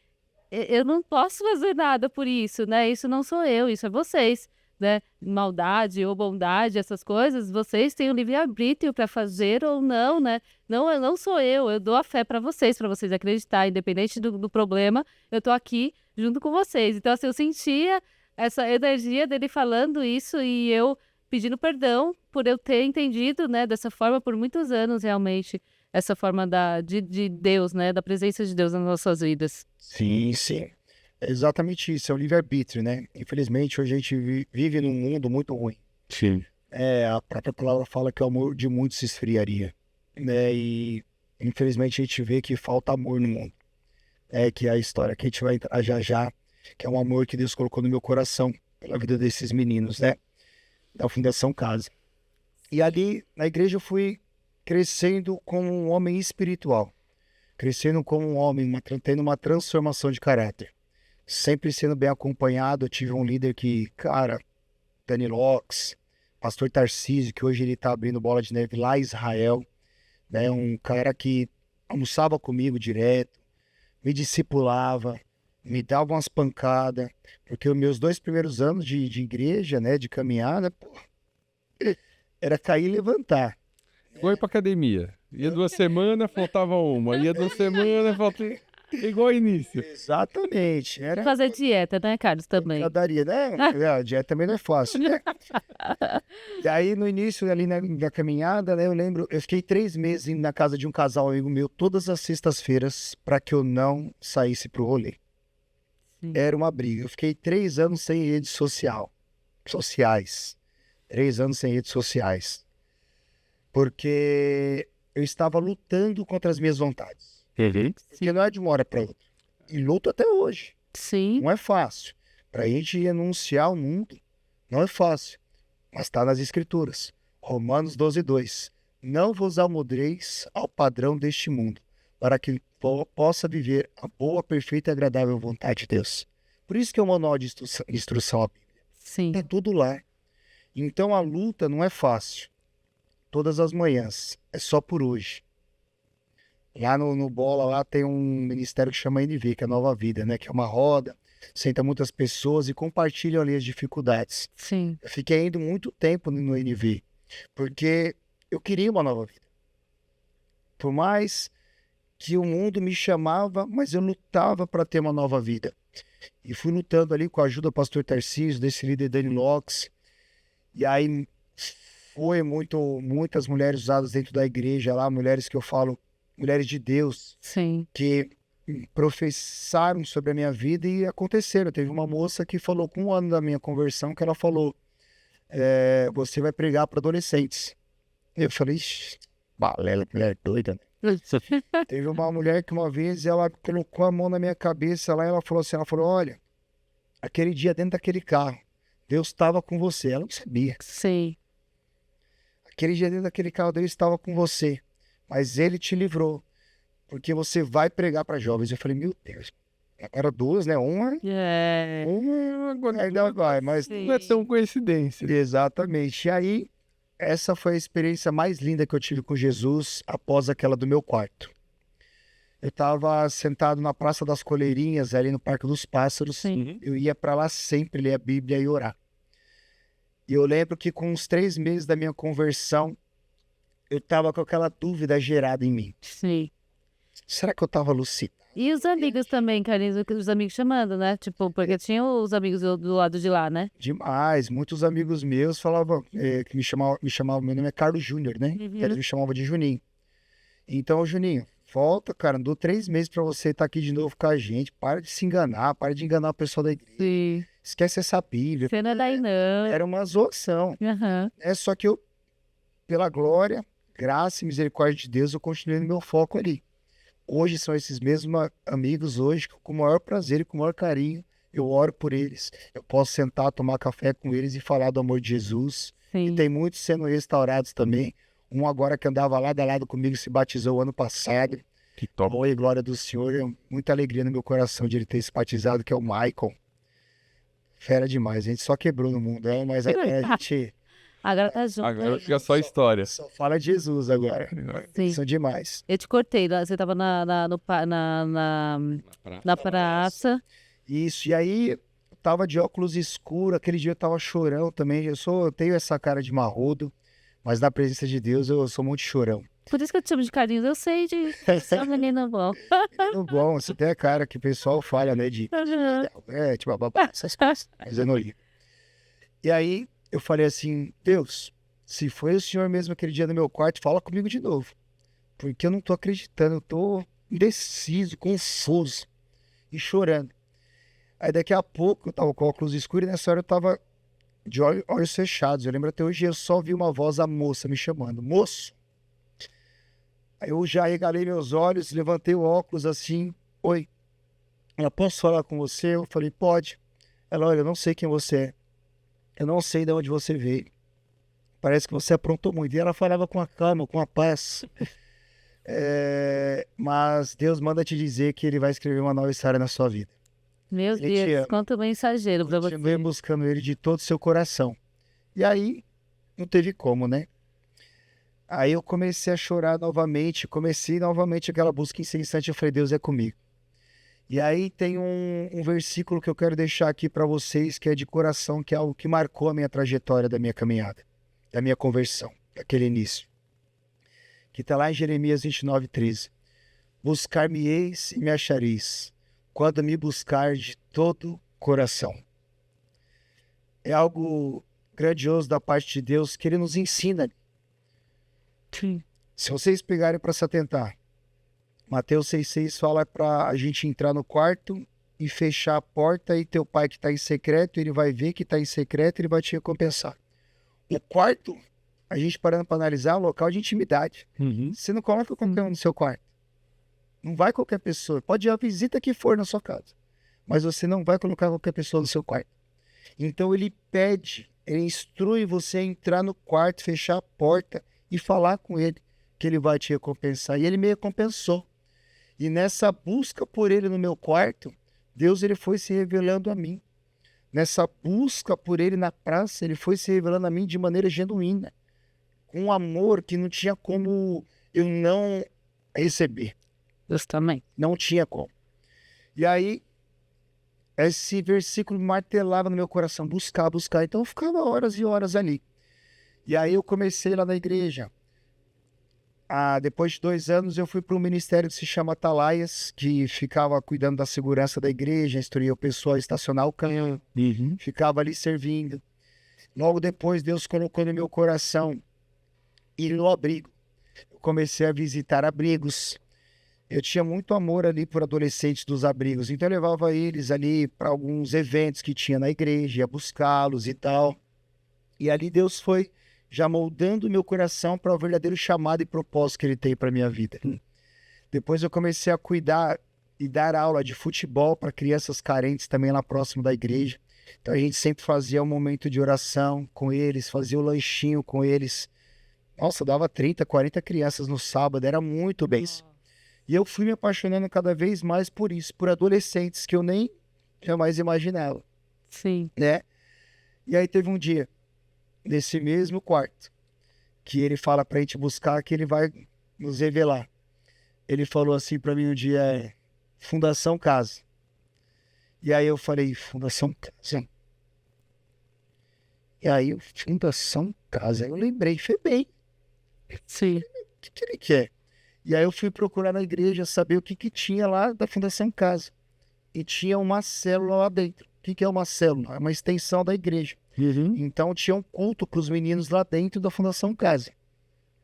[SPEAKER 2] eu não posso fazer nada por isso, né? Isso não sou eu, isso é vocês. Né? Maldade ou bondade, essas coisas, vocês têm o livre-arbítrio para fazer ou não, né? Não sou eu dou a fé para vocês acreditar, independente do problema, eu tô aqui junto com vocês. Então, assim, eu sentia essa energia dele falando isso e eu pedindo perdão por eu ter entendido, né, dessa forma por muitos anos, realmente, essa forma de Deus, né, da presença de Deus nas nossas vidas.
[SPEAKER 3] Sim, sim. É exatamente isso, é o livre-arbítrio, né? Infelizmente, hoje a gente vive num mundo muito ruim.
[SPEAKER 1] Sim.
[SPEAKER 3] A própria palavra fala que o amor de muitos se esfriaria, né? E infelizmente a gente vê que falta amor no mundo. Que é a história que a gente vai entrar já, que é um amor que Deus colocou no meu coração pela vida desses meninos, né? Da Fundação Casa. E ali, na igreja, eu fui crescendo como um homem espiritual. Crescendo como um homem, tendo uma transformação de caráter. Sempre sendo bem acompanhado. Eu tive um líder que, cara, Dani Locks, pastor Tarcísio, que hoje ele tá abrindo Bola de Neve lá em Israel, né? Um cara que almoçava comigo direto, me discipulava, me dava umas pancadas, porque os meus 2 primeiros anos de igreja, né, de caminhada, era cair e levantar.
[SPEAKER 1] Foi pra academia. Ia 2 semanas, faltava uma. Ia 2 semanas, faltava... Igual ao início.
[SPEAKER 3] Exatamente. Era
[SPEAKER 2] Fazer dieta, né, Carlos, também.
[SPEAKER 3] daria, né? A dieta também não é fácil, né? E aí, no início, ali na caminhada, né, eu lembro, eu fiquei 3 meses indo na casa de um casal amigo meu, todas as sextas-feiras, para que eu não saísse pro rolê.
[SPEAKER 2] Sim.
[SPEAKER 3] Era uma briga. Eu fiquei 3 anos sem redes sociais. 3 anos sem redes sociais. Porque eu estava lutando contra as minhas vontades. Porque não é de uma hora para outra. E luto até hoje.
[SPEAKER 2] Sim.
[SPEAKER 3] Não é fácil. Para a gente renunciar ao mundo, não é fácil. Mas está nas Escrituras. Romanos 12:2. Não vos amoldeis ao padrão deste mundo, para que possa viver a boa, perfeita e agradável vontade de Deus. Por isso que é o manual de instrução à Bíblia.
[SPEAKER 2] Sim.
[SPEAKER 3] Está tudo lá. Então a luta não é fácil. Todas as manhãs. É só por hoje. Lá no Bola, lá tem um ministério que chama NV, que é Nova Vida, né? Que é uma roda, senta muitas pessoas e compartilham ali as dificuldades.
[SPEAKER 2] Sim.
[SPEAKER 3] Eu fiquei indo muito tempo no NV, porque eu queria uma nova vida. Por mais que o mundo me chamava, mas eu lutava para ter uma nova vida. E fui lutando ali com a ajuda do pastor Tarcísio, desse líder Dani Locks. E aí foi muitas mulheres usadas dentro da igreja lá, mulheres que eu falo, mulheres de Deus,
[SPEAKER 2] Sim.
[SPEAKER 3] que professaram sobre a minha vida e aconteceram. Teve uma moça que falou com 1 ano da minha conversão, que ela falou, você vai pregar para adolescentes. Eu falei, balela, mulher doida, né? Teve uma mulher que uma vez ela colocou a mão na minha cabeça lá e ela falou assim, olha, aquele dia dentro daquele carro, Deus estava com você. Ela não sabia.
[SPEAKER 2] Sim.
[SPEAKER 3] Aquele dia dentro daquele carro, Deus estava com você. Mas ele te livrou, porque você vai pregar para jovens. Eu falei, meu Deus, Era 2, né? Uma ainda vai, mas
[SPEAKER 2] Sim.
[SPEAKER 1] Não é tão coincidência.
[SPEAKER 3] exatamente. E aí, essa foi a experiência mais linda que eu tive com Jesus após aquela do meu quarto. Eu estava sentado na Praça das Coleirinhas, ali no Parque dos Pássaros.
[SPEAKER 2] Sim.
[SPEAKER 3] Eu ia para lá sempre ler a Bíblia e orar. E eu lembro que com uns 3 meses da minha conversão, eu estava com aquela dúvida gerada em mim.
[SPEAKER 2] Sim.
[SPEAKER 3] Será que eu estava lucida?
[SPEAKER 2] E os amigos também, Carlinhos, os amigos chamando, né? Tipo, porque tinha os amigos do lado de lá, né?
[SPEAKER 3] Demais. Muitos amigos meus falavam, que me chamavam, meu nome é Carlos Júnior, né?
[SPEAKER 2] Uhum.
[SPEAKER 3] Eles me chamavam de Juninho. Então, Juninho, volta, cara, não dou 3 meses para você estar aqui de novo com a gente. Para de se enganar, para de enganar o pessoal da igreja.
[SPEAKER 2] Sim.
[SPEAKER 3] Esquece essa Bíblia.
[SPEAKER 2] Você não é daí, não.
[SPEAKER 3] Era uma zoação.
[SPEAKER 2] Aham.
[SPEAKER 3] Só que eu, pela glória, graça e misericórdia de Deus, eu continuei no meu foco ali. Hoje são esses mesmos amigos, hoje, com o maior prazer e com o maior carinho, eu oro por eles. Eu posso sentar, tomar café com eles e falar do amor de Jesus. E
[SPEAKER 2] Sim.
[SPEAKER 3] tem muitos sendo restaurados também. Um agora que andava lado a lado comigo se batizou ano passado.
[SPEAKER 1] Que top.
[SPEAKER 3] Amor e glória do Senhor. É muita alegria no meu coração de ele ter se batizado, que é o Michael. Fera demais. A gente só quebrou no mundo, né? Mas a gente
[SPEAKER 2] Agora tá junto.
[SPEAKER 1] Agora fica só história.
[SPEAKER 3] só fala de Jesus agora.
[SPEAKER 2] Sim.
[SPEAKER 3] São demais.
[SPEAKER 2] Eu te cortei, você tava na praça.
[SPEAKER 3] Isso, e aí eu tava de óculos escuros, aquele dia eu tava chorão também. Eu tenho essa cara de marrudo, mas na presença de Deus eu sou muito chorão.
[SPEAKER 2] Por isso que eu te chamo de Carlinhos, eu sei de ser uma menina bom.
[SPEAKER 3] Menino bom, você tem a cara que o pessoal falha, né? Tipo, babá, essas coisas. Mas eu não ligo. E aí eu falei assim, Deus, se foi o Senhor mesmo aquele dia no meu quarto, fala comigo de novo. Porque eu não tô acreditando, eu tô indeciso, confuso e chorando. Aí daqui a pouco eu tava com óculos escuros e nessa hora eu tava de olhos fechados. Eu lembro até hoje, eu só vi uma voz da moça me chamando. Moço! Aí eu já regalei meus olhos, levantei o óculos assim. Oi, ela, posso falar com você? Eu falei, pode. Ela, olha, eu não sei quem você é. Eu não sei de onde você veio. Parece que você aprontou muito. E ela falava com a calma, com a paz. Mas Deus manda te dizer que ele vai escrever uma nova história na sua vida.
[SPEAKER 2] Meu
[SPEAKER 3] Ele te
[SPEAKER 2] Deus,
[SPEAKER 3] ama.
[SPEAKER 2] conta o mensageiro pra você.
[SPEAKER 3] Continue buscando ele de todo o seu coração. E aí, não teve como, né? Aí eu comecei a chorar novamente, comecei novamente aquela busca incessante. Eu falei, Deus é comigo. E aí tem um versículo que eu quero deixar aqui para vocês, que é de coração, que é algo que marcou a minha trajetória da minha caminhada, da minha conversão, daquele início. Que está lá em Jeremias 29:13. Buscar-me-eis e me achareis, quando me buscar de todo coração. É algo grandioso da parte de Deus, que ele nos ensina.
[SPEAKER 2] Sim.
[SPEAKER 3] Se vocês pegarem para se atentar, Mateus 6,6 fala para a gente entrar no quarto e fechar a porta, e teu pai que está em secreto, ele vai ver que está em secreto, ele vai te recompensar. O quarto, a gente parando para analisar, é um local de intimidade.
[SPEAKER 1] Uhum.
[SPEAKER 3] Você não coloca qualquer um no seu quarto. Não vai qualquer pessoa. Pode ir a visita que for na sua casa, mas você não vai colocar qualquer pessoa no seu quarto. Então ele pede, ele instrui você a entrar no quarto, fechar a porta e falar com ele, que ele vai te recompensar. E ele me recompensou. E nessa busca por ele no meu quarto, Deus ele foi se revelando a mim. Nessa busca por ele na praça, ele foi se revelando a mim de maneira genuína, com um amor que não tinha como eu não receber.
[SPEAKER 2] Deus também.
[SPEAKER 3] Não tinha como. E aí, esse versículo martelava no meu coração, buscar. Então eu ficava horas e horas ali. E aí eu comecei lá na igreja. Depois de 2 anos, eu fui para um ministério que se chama Atalaias, que ficava cuidando da segurança da igreja, instruía o pessoal a estacionar o carro, ficava ali servindo. Logo depois, Deus colocou no meu coração ir no abrigo. Eu comecei a visitar abrigos. Eu tinha muito amor ali por adolescentes dos abrigos, então eu levava eles ali para alguns eventos que tinha na igreja, ia buscá-los e tal. E ali Deus foi já moldando o meu coração para o verdadeiro chamado e propósito que ele tem para a minha vida. Depois eu comecei a cuidar e dar aula de futebol para crianças carentes também lá próximo da igreja. Então a gente sempre fazia um momento de oração com eles, fazia o lanchinho com eles. Nossa, dava 30, 40 crianças no sábado, era muito bem. E eu fui me apaixonando cada vez mais por isso, por adolescentes que eu nem jamais imaginava,
[SPEAKER 2] Sim.
[SPEAKER 3] né? E aí teve um dia, nesse mesmo quarto, que ele fala pra gente buscar, que ele vai nos revelar. Ele falou assim pra mim um dia, Fundação Casa. E aí eu falei, Fundação Casa? E aí, Fundação Casa, aí eu lembrei, FEBEM,
[SPEAKER 2] Sim.
[SPEAKER 3] o que ele quer? E aí eu fui procurar na igreja, saber o que tinha lá da Fundação Casa. E tinha uma célula lá dentro. O que é uma célula? É uma extensão da igreja. Então tinha um culto para os meninos lá dentro da Fundação Casa.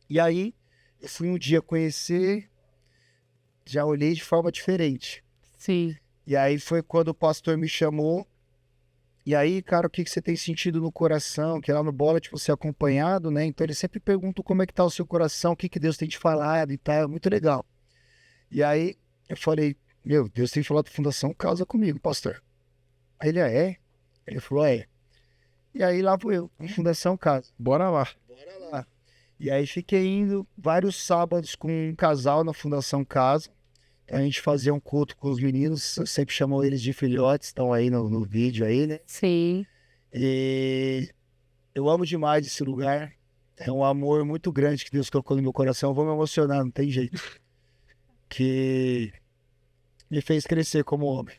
[SPEAKER 3] E aí eu fui um dia conhecer, já olhei de forma diferente.
[SPEAKER 2] Sim.
[SPEAKER 3] E aí foi quando o pastor me chamou. E aí, cara, o que você tem sentido no coração? Que lá no Bola, tipo, você é acompanhado, né? Então ele sempre pergunta como é que tá o seu coração, o que Deus tem te falado e tal. É muito legal. E aí eu falei, meu, Deus tem falado Fundação Casa comigo, pastor. Aí ele, é? Ele falou, é. E aí lá vou eu, Fundação Casa.
[SPEAKER 1] Bora lá.
[SPEAKER 3] Bora lá. E aí fiquei indo vários sábados com um casal na Fundação Casa. A gente fazia um culto com os meninos, eu sempre chamou eles de filhotes, estão aí no vídeo aí, né?
[SPEAKER 2] Sim.
[SPEAKER 3] E eu amo demais esse lugar. É um amor muito grande que Deus colocou no meu coração. Eu vou me emocionar, não tem jeito. Que me fez crescer como homem.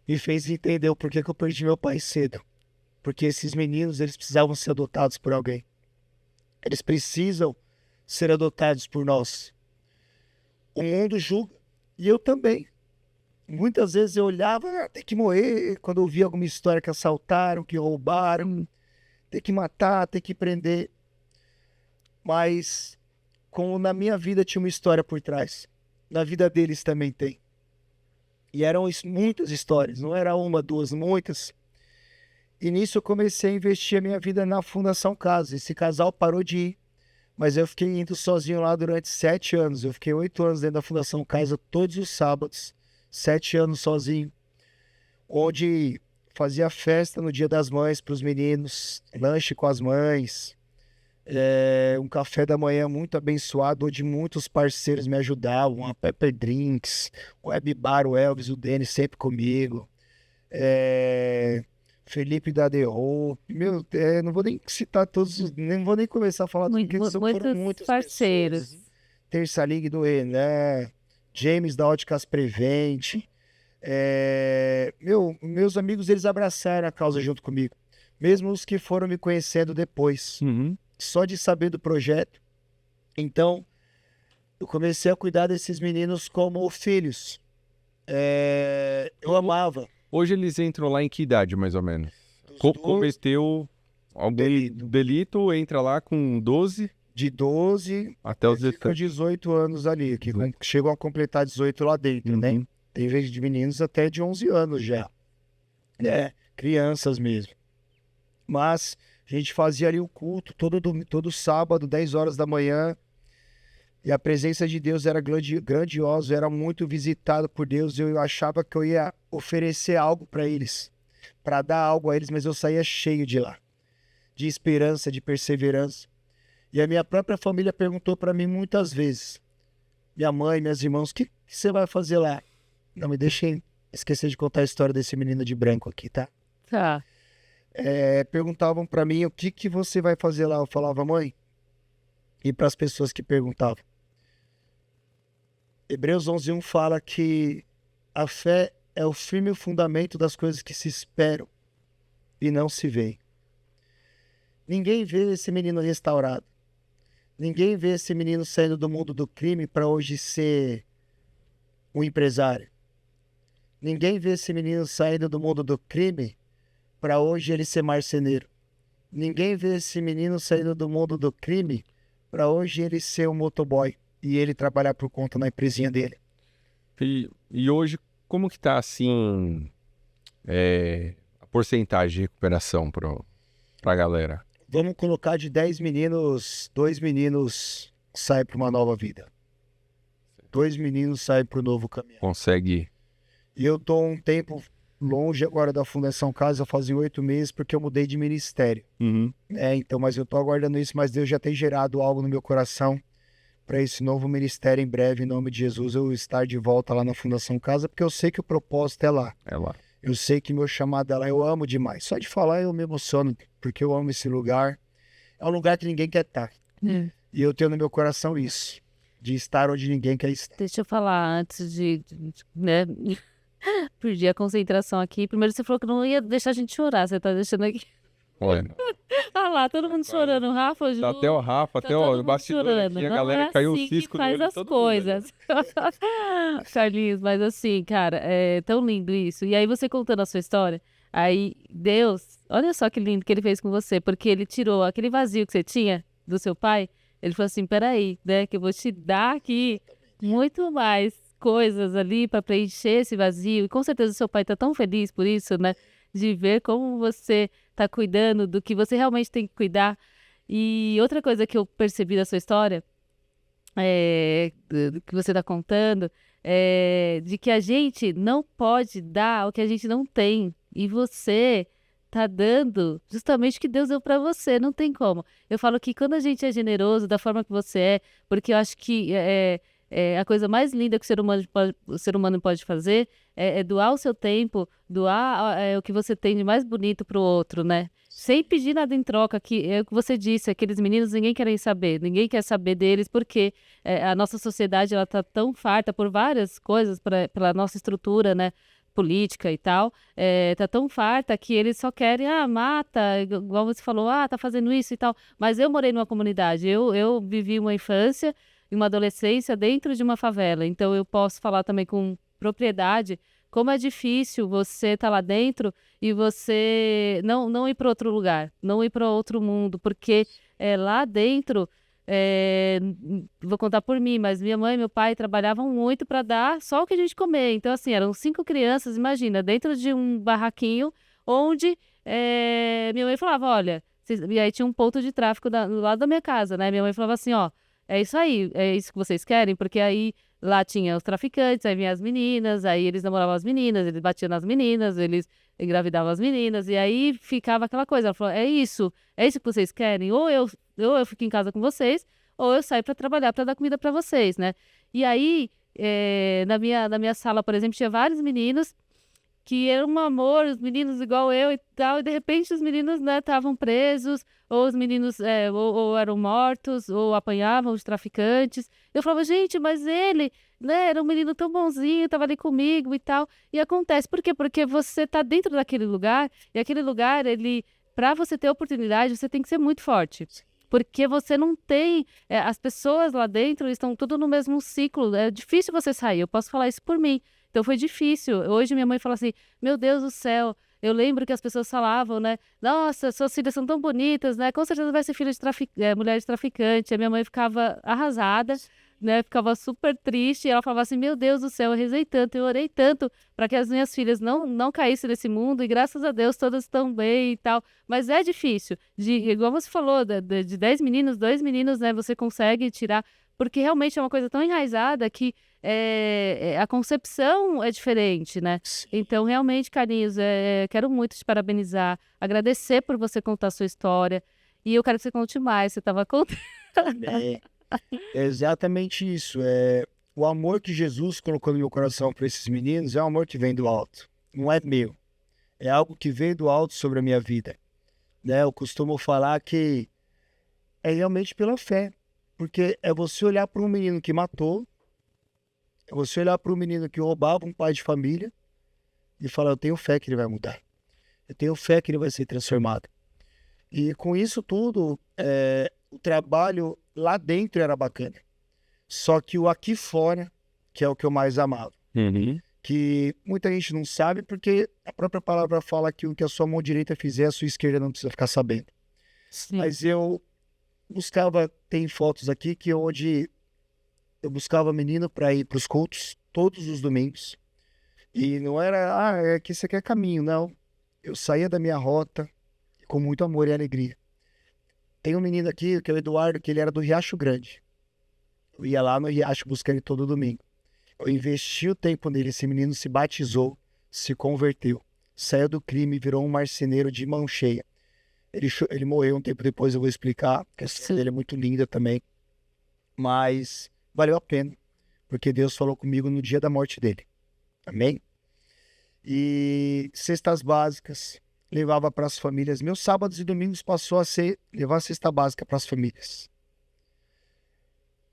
[SPEAKER 3] Me fez entender o porquê que eu perdi meu pai cedo. Porque esses meninos, eles precisavam ser adotados por alguém. Eles precisam ser adotados por nós. O mundo julga. E eu também. Muitas vezes eu olhava, tem que morrer. Quando eu via alguma história que assaltaram, que roubaram. Tem que matar, tem que prender. Mas, como na minha vida tinha uma história por trás, na vida deles também tem. E eram muitas histórias. Não era uma, duas, muitas. E nisso eu comecei a investir a minha vida na Fundação Casa. Esse casal parou de ir. Mas eu fiquei indo sozinho lá durante 7 anos. Eu fiquei 8 anos dentro da Fundação Casa todos os sábados. 7 anos sozinho. Onde fazia festa no Dia das Mães para os meninos. Lanche com as mães. Um café da manhã muito abençoado, onde muitos parceiros me ajudavam. A Pepper Drinks, o Web Bar, o Elvis, o Denis sempre comigo. Felipe da The Hope, meu, não vou nem citar todos, nem vou nem começar a falar do que foram muitos
[SPEAKER 2] parceiros.
[SPEAKER 3] Pessoas. Terça League do Renan, James da Óticas Prevent. Meus amigos, eles abraçaram a causa junto comigo, mesmo os que foram me conhecendo depois, só de saber do projeto. Então, eu comecei a cuidar desses meninos como filhos. Eu amava.
[SPEAKER 1] Hoje eles entram lá em que idade, mais ou menos? Cometeu algum delito, entra lá com 12?
[SPEAKER 3] De 12
[SPEAKER 1] até os
[SPEAKER 3] 18 anos ali, que chegam a completar 18 lá dentro, né? Tem vez de meninos até de 11 anos já. Crianças mesmo. Mas a gente fazia ali o culto todo sábado, 10 horas da manhã. E a presença de Deus era grandiosa, era muito visitado por Deus. Eu achava que eu ia oferecer algo para eles, para dar algo a eles, mas eu saía cheio de lá, de esperança, de perseverança. E a minha própria família perguntou para mim muitas vezes, minha mãe, meus irmãos, o que você vai fazer lá? Não me deixem esquecer de contar a história desse menino de branco aqui, tá?
[SPEAKER 2] Tá.
[SPEAKER 3] Perguntavam para mim, o que você vai fazer lá? Eu falava, mãe, e para as pessoas que perguntavam, Hebreus 11:1 fala que a fé é o firme fundamento das coisas que se esperam e não se veem. Ninguém vê esse menino restaurado. Ninguém vê esse menino saindo do mundo do crime para hoje ser um empresário. Ninguém vê esse menino saindo do mundo do crime para hoje ele ser marceneiro. Ninguém vê esse menino saindo do mundo do crime para hoje ele ser um motoboy e ele trabalhar por conta na empresinha dele.
[SPEAKER 1] E hoje, como que tá assim a porcentagem de recuperação pra galera?
[SPEAKER 3] Vamos colocar de 10 meninos, 2 meninos saem para uma nova vida. 2 meninos saem para o novo caminho.
[SPEAKER 1] Consegue.
[SPEAKER 3] E eu tô um tempo longe agora da Fundação Casa, fazia 8 meses, porque eu mudei de ministério. Então, mas eu tô aguardando isso, mas Deus já tem gerado algo no meu coração para esse novo ministério em breve, em nome de Jesus, eu estar de volta lá na Fundação Casa, porque eu sei que o propósito é lá.
[SPEAKER 1] É lá.
[SPEAKER 3] Eu sei que meu chamado é lá, eu amo demais. Só de falar eu me emociono, porque eu amo esse lugar. É um lugar que ninguém quer estar. E eu tenho no meu coração isso, de estar onde ninguém quer estar.
[SPEAKER 2] Deixa eu falar antes né? Perdi a concentração aqui. Primeiro você falou que não ia deixar a gente chorar. Você tá deixando aqui.
[SPEAKER 1] Olha,
[SPEAKER 2] Ah lá, todo mundo chorando. O Rafa, Ju.
[SPEAKER 1] tá até o Rafa,
[SPEAKER 2] Tá
[SPEAKER 1] até
[SPEAKER 2] todo
[SPEAKER 1] o
[SPEAKER 2] mundo
[SPEAKER 1] bastidor
[SPEAKER 2] chorando.
[SPEAKER 1] aqui, a
[SPEAKER 2] Não
[SPEAKER 1] galera
[SPEAKER 2] é
[SPEAKER 1] caiu o
[SPEAKER 2] assim
[SPEAKER 1] cisco
[SPEAKER 2] que
[SPEAKER 1] no
[SPEAKER 2] faz
[SPEAKER 1] olho de
[SPEAKER 2] as
[SPEAKER 1] todo mundo, né?
[SPEAKER 2] coisas. Carlinhos, mas assim, cara, é tão lindo isso. E aí você contando a sua história, aí Deus, olha só que lindo que ele fez com você, porque ele tirou aquele vazio que você tinha do seu pai. Ele falou assim, peraí, né, que eu vou te dar aqui muito mais coisas ali para preencher esse vazio. E com certeza o seu pai tá tão feliz por isso, né? De ver como você tá cuidando do que você realmente tem que cuidar. E outra coisa que eu percebi da sua história, do que você tá contando, é de que a gente não pode dar o que a gente não tem. E você tá dando justamente o que Deus deu para você, não tem como. Eu falo que quando a gente é generoso da forma que você é, porque eu acho que a coisa mais linda que o ser humano pode fazer é doar o seu tempo, doar o que você tem de mais bonito pro outro, né? Sem pedir nada em troca, que é o que você disse, aqueles meninos ninguém quer saber, ninguém quer saber deles, porque a nossa sociedade ela tá tão farta por várias coisas, pela nossa estrutura, né? Política e tal, tá tão farta que eles só querem, mata, igual você falou, tá fazendo isso e tal. Mas eu morei numa comunidade, eu vivi uma infância e uma adolescência dentro de uma favela, então eu posso falar também com propriedade como é difícil você estar lá dentro e você não ir para outro lugar, não ir para outro mundo, porque lá dentro vou contar por mim, mas minha mãe e meu pai trabalhavam muito para dar só o que a gente comer. Então, assim, eram 5 crianças, imagina, dentro de um barraquinho onde minha mãe falava, olha, e aí tinha um ponto de tráfico do lado da minha casa, né? Minha mãe falava assim, ó, é isso aí, é isso que vocês querem? Porque aí lá tinha os traficantes, aí vinham as meninas, aí eles namoravam as meninas, eles batiam nas meninas, eles engravidavam as meninas, e aí ficava aquela coisa. Ela falou, é isso que vocês querem? Ou eu fico em casa com vocês, ou eu saio para trabalhar para dar comida para vocês, né? E aí, na minha sala, por exemplo, tinha vários meninos que eram um amor, os meninos igual eu e tal, e de repente os meninos, né, estavam presos, ou os meninos ou eram mortos, ou apanhavam os traficantes. Eu falava, gente, mas ele, né, era um menino tão bonzinho, estava ali comigo e tal. E acontece, por quê? Porque você tá dentro daquele lugar, e aquele lugar, para você ter oportunidade, você tem que ser muito forte. Porque você não tem, as pessoas lá dentro estão tudo no mesmo ciclo, é difícil você sair, eu posso falar isso por mim. Então foi difícil. Hoje minha mãe fala assim, meu Deus do céu, eu lembro que as pessoas falavam, né? Nossa, suas filhas são tão bonitas, né? Com certeza vai ser filha de mulher de traficante. A minha mãe ficava arrasada, né? Ficava super triste. E ela falava assim, meu Deus do céu, eu rezei tanto, eu orei tanto para que as minhas filhas não caíssem nesse mundo. E graças a Deus todas estão bem e tal. Mas é difícil. Igual você falou, de 10 meninos, 2 meninos, né? Você consegue tirar... Porque realmente é uma coisa tão enraizada que a concepção é diferente, né? Então, realmente, Carlinhos, quero muito te parabenizar, agradecer por você contar a sua história. E eu quero que você conte mais, você estava contando.
[SPEAKER 3] É exatamente isso. O amor que Jesus colocou no meu coração para esses meninos é um amor que vem do alto. Não é meu. É algo que vem do alto sobre a minha vida. Né? Eu costumo falar que é realmente pela fé. Porque é você olhar para um menino que matou, é você olhar para um menino que roubava um pai de família e falar, eu tenho fé que ele vai mudar. Eu tenho fé que ele vai ser transformado. E com isso tudo, o trabalho lá dentro era bacana. Só que o aqui fora, que é o que eu mais amava. Que muita gente não sabe, porque a própria palavra fala que o que a sua mão direita fizer, a sua esquerda não precisa ficar sabendo.
[SPEAKER 2] Sim.
[SPEAKER 3] Mas eu buscava, tem fotos aqui que onde eu buscava menino para ir para os cultos todos os domingos. E não era, que isso aqui é caminho, não. Eu saía da minha rota com muito amor e alegria. Tem um menino aqui, que é o Eduardo, que ele era do Riacho Grande. Eu ia lá no Riacho buscar ele todo domingo. Eu investi o tempo nele, esse menino se batizou, se converteu, saiu do crime e virou um marceneiro de mão cheia. Ele morreu um tempo depois, eu vou explicar, que a história dele é muito linda também. mas valeu a pena, porque Deus falou comigo no dia da morte dele. Amém? E cestas básicas, levava para as famílias. Meus sábados e domingos passou a ser levar cesta básica para as famílias.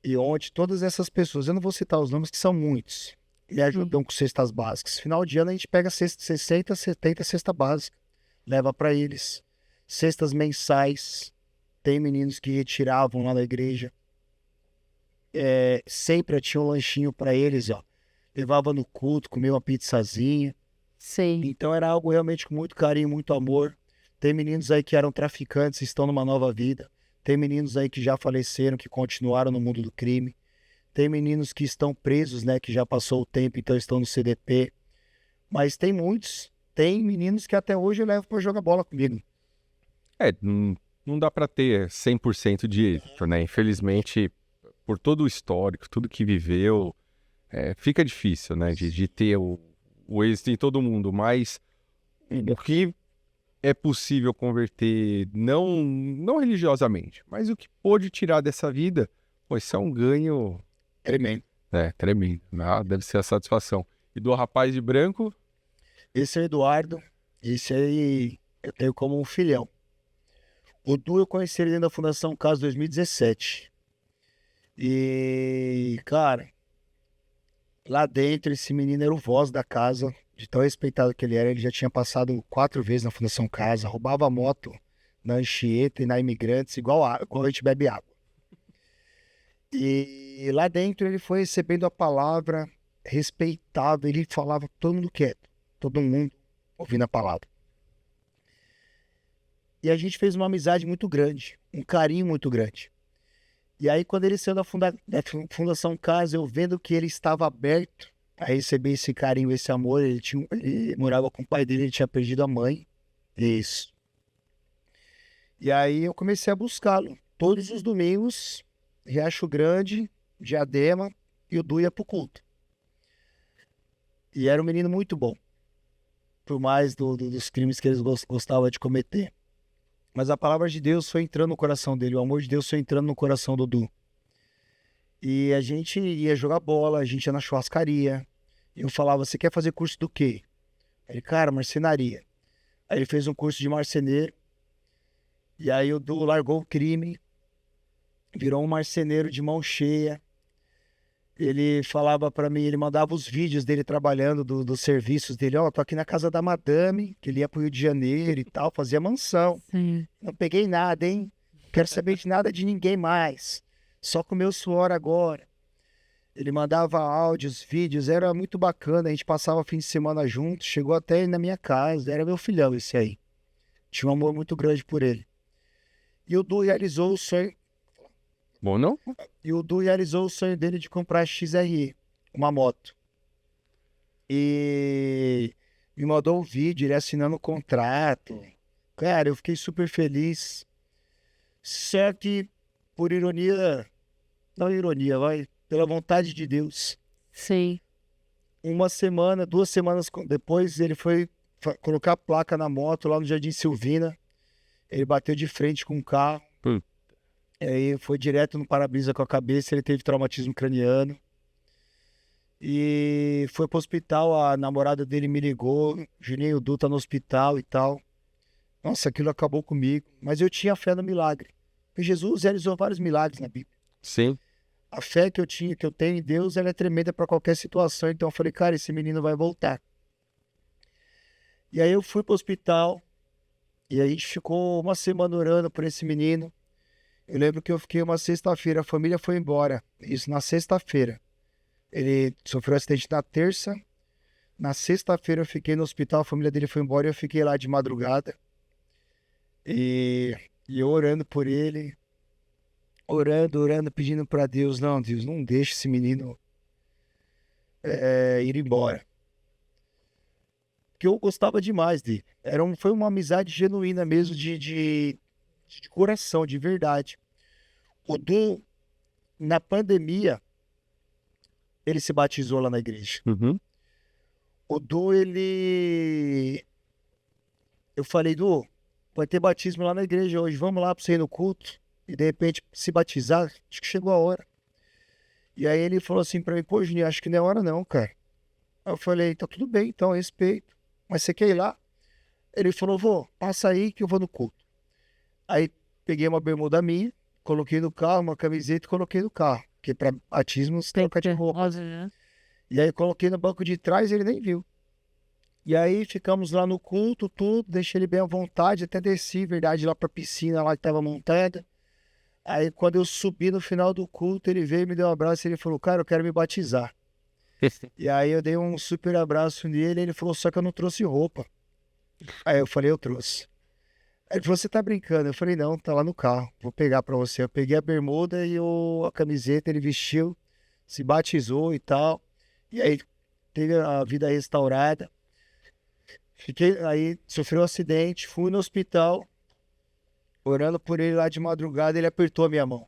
[SPEAKER 3] E onde todas essas pessoas, eu não vou citar os nomes, que são muitos, me ajudam com cestas básicas. Final de ano a gente pega 60, 70 cesta básica, leva para eles. Cestas mensais, tem meninos que retiravam lá na igreja. Sempre tinha um lanchinho para eles, ó. Levava no culto, comia uma pizzazinha.
[SPEAKER 2] Sim.
[SPEAKER 3] Então era algo realmente com muito carinho, muito amor. Tem meninos aí que eram traficantes e estão numa nova vida. Tem meninos aí que já faleceram, que continuaram no mundo do crime. Tem meninos que estão presos, né, que já passou o tempo, então estão no CDP. Mas tem muitos, tem meninos que até hoje eu levo para jogar bola comigo.
[SPEAKER 1] Não dá para ter 100% de êxito, né? Infelizmente, por todo o histórico, tudo que viveu, fica difícil, né, de ter o êxito em todo mundo, mas o que é possível converter, não religiosamente, mas o que pôde tirar dessa vida, pô, isso é um ganho
[SPEAKER 3] Tremendo.
[SPEAKER 1] tremendo, né? Deve ser a satisfação. E do rapaz de branco?
[SPEAKER 3] Esse é o Eduardo, esse aí eu tenho como um filhão. O Du eu conheci ele dentro da Fundação Casa 2017. E, cara, lá dentro esse menino era o voz da casa, de tão respeitado que ele era. Ele já tinha passado 4 vezes na Fundação Casa, roubava moto na Anchieta e na Imigrantes, igual a gente bebe água. E lá dentro ele foi recebendo a palavra, respeitado, ele falava todo mundo quieto, todo mundo ouvindo a palavra. E a gente fez uma amizade muito grande, um carinho muito grande. E aí quando ele saiu da Fundação Casa, eu vendo que ele estava aberto a receber esse carinho, esse amor, ele morava com o pai dele, ele tinha perdido a mãe. Isso. E aí eu comecei a buscá-lo. Todos os domingos, Riacho Grande, Diadema, e o Du ia pro culto. E era um menino muito bom. Por mais dos crimes que eles gostavam de cometer. Mas a palavra de Deus foi entrando no coração dele, o amor de Deus foi entrando no coração do Du. E a gente ia jogar bola, a gente ia na churrascaria. E eu falava, você quer fazer curso do quê? Ele, cara, marcenaria. Aí ele fez um curso de marceneiro. E aí o Du largou o crime, virou um marceneiro de mão cheia. Ele falava pra mim, ele mandava os vídeos dele trabalhando, dos serviços dele. Ó, tô aqui na casa da madame, que ele ia pro Rio de Janeiro e tal, fazia mansão.
[SPEAKER 2] Sim.
[SPEAKER 3] Não peguei nada, hein? Quero saber de nada de ninguém mais. Só com o meu suor agora. Ele mandava áudios, vídeos, era muito bacana. A gente passava o fim de semana junto, chegou até na minha casa. Era meu filhão esse aí. Tinha um amor muito grande por ele. E o Du realizou o sonho.
[SPEAKER 1] Bom, não?
[SPEAKER 3] E o Du realizou o sonho dele de comprar a XRE, uma moto. E me mandou um vídeo, ele assinando o contrato. Cara, eu fiquei super feliz. Só que, por ironia, não ironia, pela vontade de Deus.
[SPEAKER 2] Sim.
[SPEAKER 3] 1 semana, 2 semanas depois, ele foi colocar a placa na moto lá no Jardim Silvina. Ele bateu de frente com um carro. Aí foi direto no para-brisa com a cabeça, ele teve traumatismo craniano. E foi pro hospital, a namorada dele me ligou, Juninho, Du tá no hospital e tal. Nossa, aquilo acabou comigo. Mas eu tinha fé no milagre. Porque Jesus realizou vários milagres na Bíblia.
[SPEAKER 1] Sim.
[SPEAKER 3] A fé que eu tenho em Deus, ela é tremenda para qualquer situação. Então eu falei, cara, esse menino vai voltar. E aí eu fui pro hospital, e a gente ficou 1 semana orando por esse menino. Eu lembro que eu fiquei uma sexta-feira, a família foi embora. Isso na sexta-feira. Ele sofreu um acidente na terça. Na sexta-feira eu fiquei no hospital, a família dele foi embora e eu fiquei lá de madrugada. E eu orando por ele. Orando, pedindo para Deus. Não, Deus, não deixe esse menino ir embora. Porque eu gostava demais dele. Foi uma amizade genuína mesmo, de coração, de verdade. O Du, na pandemia, ele se batizou lá na igreja.
[SPEAKER 1] Uhum.
[SPEAKER 3] O Du, eu falei, Du, vai ter batismo lá na igreja hoje, vamos lá pra você ir no culto e de repente se batizar. Acho que chegou a hora. E aí ele falou assim pra mim, pô, Juninho, acho que não é hora não, cara. Aí eu falei, tá tudo bem, então, respeito. Mas você quer ir lá? Ele falou, vô, passa aí que eu vou no culto. Aí peguei uma bermuda minha, coloquei no carro, uma camiseta e coloquei no carro. Porque pra batismo você troca de roupa.
[SPEAKER 2] Óbvio, né?
[SPEAKER 3] E aí coloquei no banco de trás e ele nem viu. E aí ficamos lá no culto, tudo, deixei ele bem à vontade, até desci, verdade, lá pra piscina lá que tava montada. Aí quando eu subi no final do culto, ele veio, me deu um abraço e ele falou, cara, eu quero me batizar. E aí eu dei um super abraço nele e ele falou, só que eu não trouxe roupa. Aí eu falei, eu trouxe. Aí ele falou, você tá brincando? Eu falei, não, tá lá no carro, vou pegar pra você. Eu peguei a bermuda e a camiseta, ele vestiu, se batizou e tal. E aí teve a vida restaurada. Aí sofreu um acidente, fui no hospital, orando por ele lá de madrugada, ele apertou a minha mão.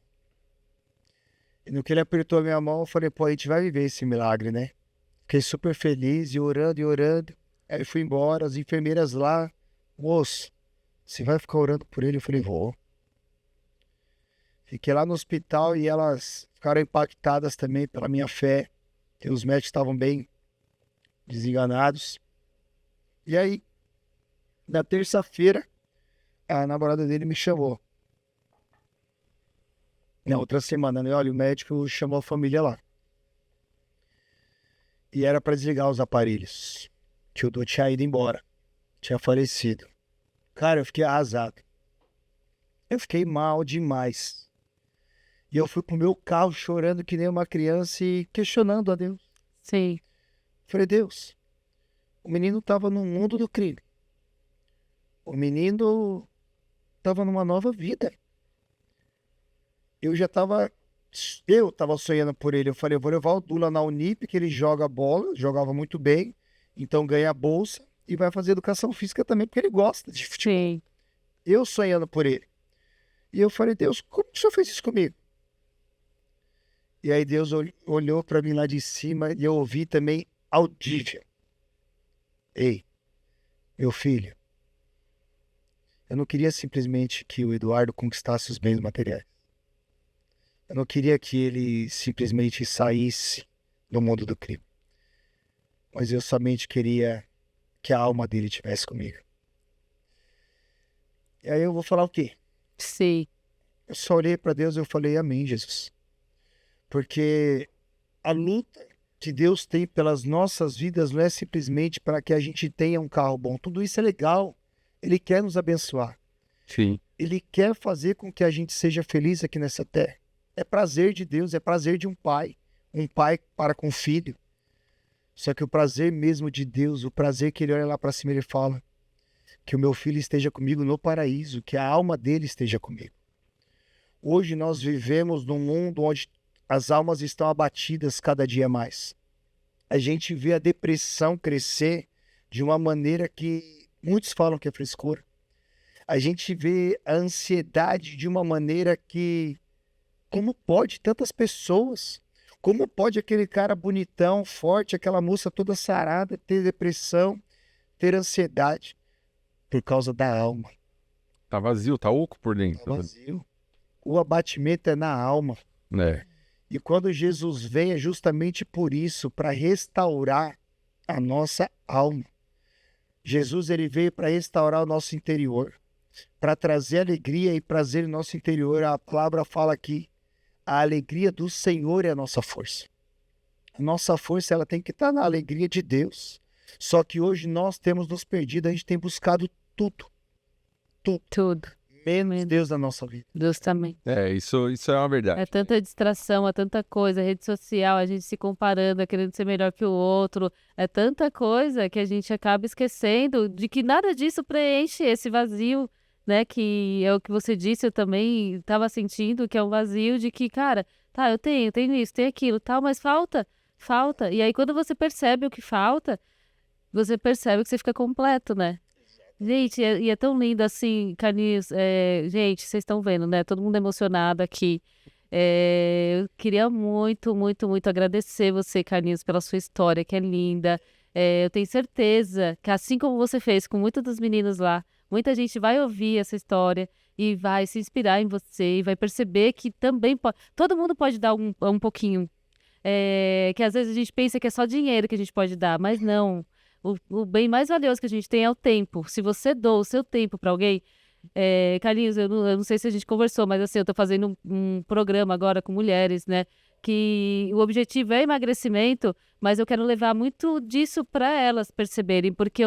[SPEAKER 3] E no que ele apertou a minha mão, eu falei, pô, a gente vai viver esse milagre, né? Fiquei super feliz e orando e orando. Aí eu fui embora, as enfermeiras lá, moço, você vai ficar orando por ele? Eu falei, vou. Fiquei lá no hospital e elas ficaram impactadas também pela minha fé, que os médicos estavam bem desenganados. E aí, na terça-feira, a namorada dele me chamou. Na outra semana, né? Olha, o médico chamou a família lá. E era para desligar os aparelhos. Que o Dô tinha ido embora. Tinha falecido. Cara, eu fiquei arrasado. Eu fiquei mal demais. E eu fui pro meu carro chorando que nem uma criança e questionando a Deus.
[SPEAKER 2] Sim.
[SPEAKER 3] Falei, Deus, o menino tava no mundo do crime. O menino tava numa nova vida. Eu tava sonhando por ele. Eu falei, eu vou levar o Dula na Unip, que ele joga bola, jogava muito bem, então ganha a bolsa e vai fazer educação física também, porque ele gosta de futebol.
[SPEAKER 2] Sim.
[SPEAKER 3] Eu sonhando por ele. E eu falei, Deus, como que o senhor fez isso comigo? E aí Deus olhou para mim lá de cima e eu ouvi também audível. Ei, meu filho, eu não queria simplesmente que o Eduardo conquistasse os bens materiais. Eu não queria que ele simplesmente saísse do mundo do crime. Mas eu somente queria que a alma dele estivesse comigo. E aí eu vou falar o quê?
[SPEAKER 2] Sim.
[SPEAKER 3] Eu só olhei para Deus e eu falei, amém, Jesus. Porque a luta que Deus tem pelas nossas vidas não é simplesmente para que a gente tenha um carro bom. Tudo isso é legal. Ele quer nos abençoar.
[SPEAKER 1] Sim.
[SPEAKER 3] Ele quer fazer com que a gente seja feliz aqui nessa terra. É prazer de Deus, é prazer de um pai para com o filho. Só que o prazer mesmo de Deus, o prazer que ele olha lá para cima, ele fala que o meu filho esteja comigo no paraíso, que a alma dele esteja comigo. Hoje nós vivemos num mundo onde as almas estão abatidas cada dia mais. A gente vê a depressão crescer de uma maneira que muitos falam que é frescura. A gente vê a ansiedade de uma maneira que, como pode tantas pessoas? Como pode aquele cara bonitão, forte, aquela moça toda sarada, ter depressão, ter ansiedade? Por causa da alma.
[SPEAKER 1] Tá vazio, tá oco por
[SPEAKER 3] Tá
[SPEAKER 1] dentro.
[SPEAKER 3] vazio. O abatimento é na alma.
[SPEAKER 1] É.
[SPEAKER 3] E quando Jesus vem é justamente por isso, para restaurar a nossa alma. Jesus ele veio para restaurar o nosso interior, para trazer alegria e prazer no nosso interior. A palavra fala aqui, a alegria do Senhor é a nossa força. A nossa força ela tem que estar na alegria de Deus. Só que hoje nós temos nos perdido, a gente tem buscado tudo.
[SPEAKER 2] Tudo.
[SPEAKER 3] Menos Deus na nossa vida.
[SPEAKER 2] Deus também.
[SPEAKER 1] É, isso é uma verdade.
[SPEAKER 2] É tanta distração, é tanta coisa, rede social, a gente se comparando, querendo ser melhor que o outro. É tanta coisa que a gente acaba esquecendo de que nada disso preenche esse vazio, né? Que é o que você disse, eu também estava sentindo, que é um vazio de que, cara, tá, eu tenho isso, tenho aquilo, tal, mas falta. E aí quando você percebe o que falta, você percebe que você fica completo, né? Gente, e é tão lindo assim, Carlinhos, gente, vocês estão vendo, né? Todo mundo emocionado aqui. Eu queria muito, muito, muito agradecer você, Carlinhos, pela sua história, que é linda. Eu tenho certeza que assim como você fez com muitos dos meninos lá, muita gente vai ouvir essa história e vai se inspirar em você e vai perceber que também pode, todo mundo pode dar um pouquinho. que às vezes a gente pensa que é só dinheiro que a gente pode dar, mas não. O bem mais valioso que a gente tem é o tempo. Se você doa o seu tempo para alguém, Carlinhos, eu não sei se a gente conversou, mas assim, eu tô fazendo um programa agora com mulheres, né? Que o objetivo é emagrecimento, mas eu quero levar muito disso para elas perceberem, porque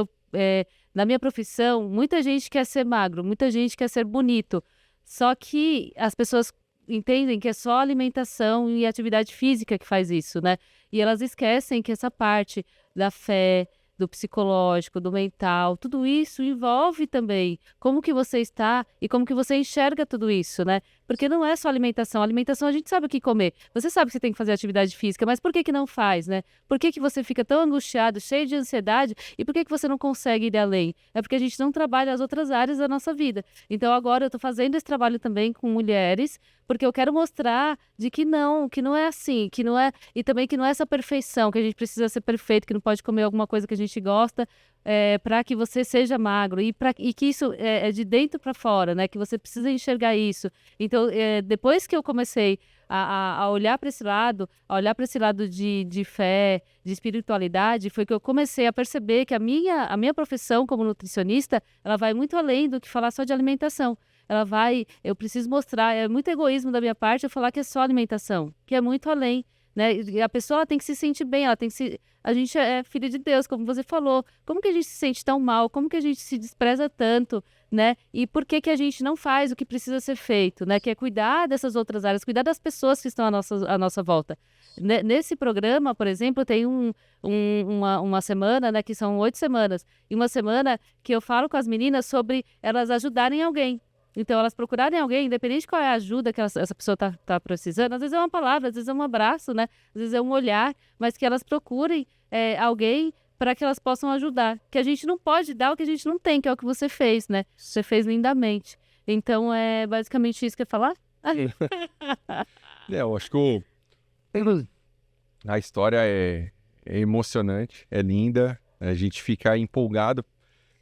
[SPEAKER 2] na minha profissão, muita gente quer ser magro, muita gente quer ser bonito, só que as pessoas entendem que é só alimentação e atividade física que faz isso, né? E elas esquecem que essa parte da fé, do psicológico, do mental, tudo isso envolve também como que você está e como que você enxerga tudo isso, né? Porque não é só alimentação. Alimentação a gente sabe o que comer. Você sabe que você tem que fazer atividade física, mas por que não faz, né? Por que você fica tão angustiado, cheio de ansiedade e por que você não consegue ir além? É porque a gente não trabalha as outras áreas da nossa vida. Então agora eu estou fazendo esse trabalho também com mulheres, porque eu quero mostrar de que não é assim, que não é, e também que não é essa perfeição, que a gente precisa ser perfeito, que não pode comer alguma coisa que a gente gosta, para que você seja magro, e que isso é de dentro para fora, né? Que você precisa enxergar isso. Então, depois que eu comecei a olhar para esse lado, de fé, de espiritualidade, foi que eu comecei a perceber que a minha profissão como nutricionista, ela vai muito além do que falar só de alimentação. Eu preciso mostrar, é muito egoísmo da minha parte eu falar que é só alimentação, que é muito além, né? E a pessoa ela tem que se sentir bem, a gente é filho de Deus, como você falou. Como que a gente se sente tão mal? Como que a gente se despreza tanto, né? E por que a gente não faz o que precisa ser feito, né? Que é cuidar dessas outras áreas, cuidar das pessoas que estão à nossa volta. Nesse programa, por exemplo, tem uma semana, né? Que são 8 semanas. E uma semana que eu falo com as meninas sobre elas ajudarem alguém. Então, elas procurarem alguém, independente de qual é a ajuda que essa pessoa tá precisando, às vezes é uma palavra, às vezes é um abraço, né? Às vezes é um olhar, mas que elas procurem alguém para que elas possam ajudar. Que a gente não pode dar o que a gente não tem, que é o que você fez, né? Você fez lindamente. Então, é basicamente isso que eu ia falar?
[SPEAKER 1] Eu acho que a história é emocionante, é linda, a gente fica empolgado.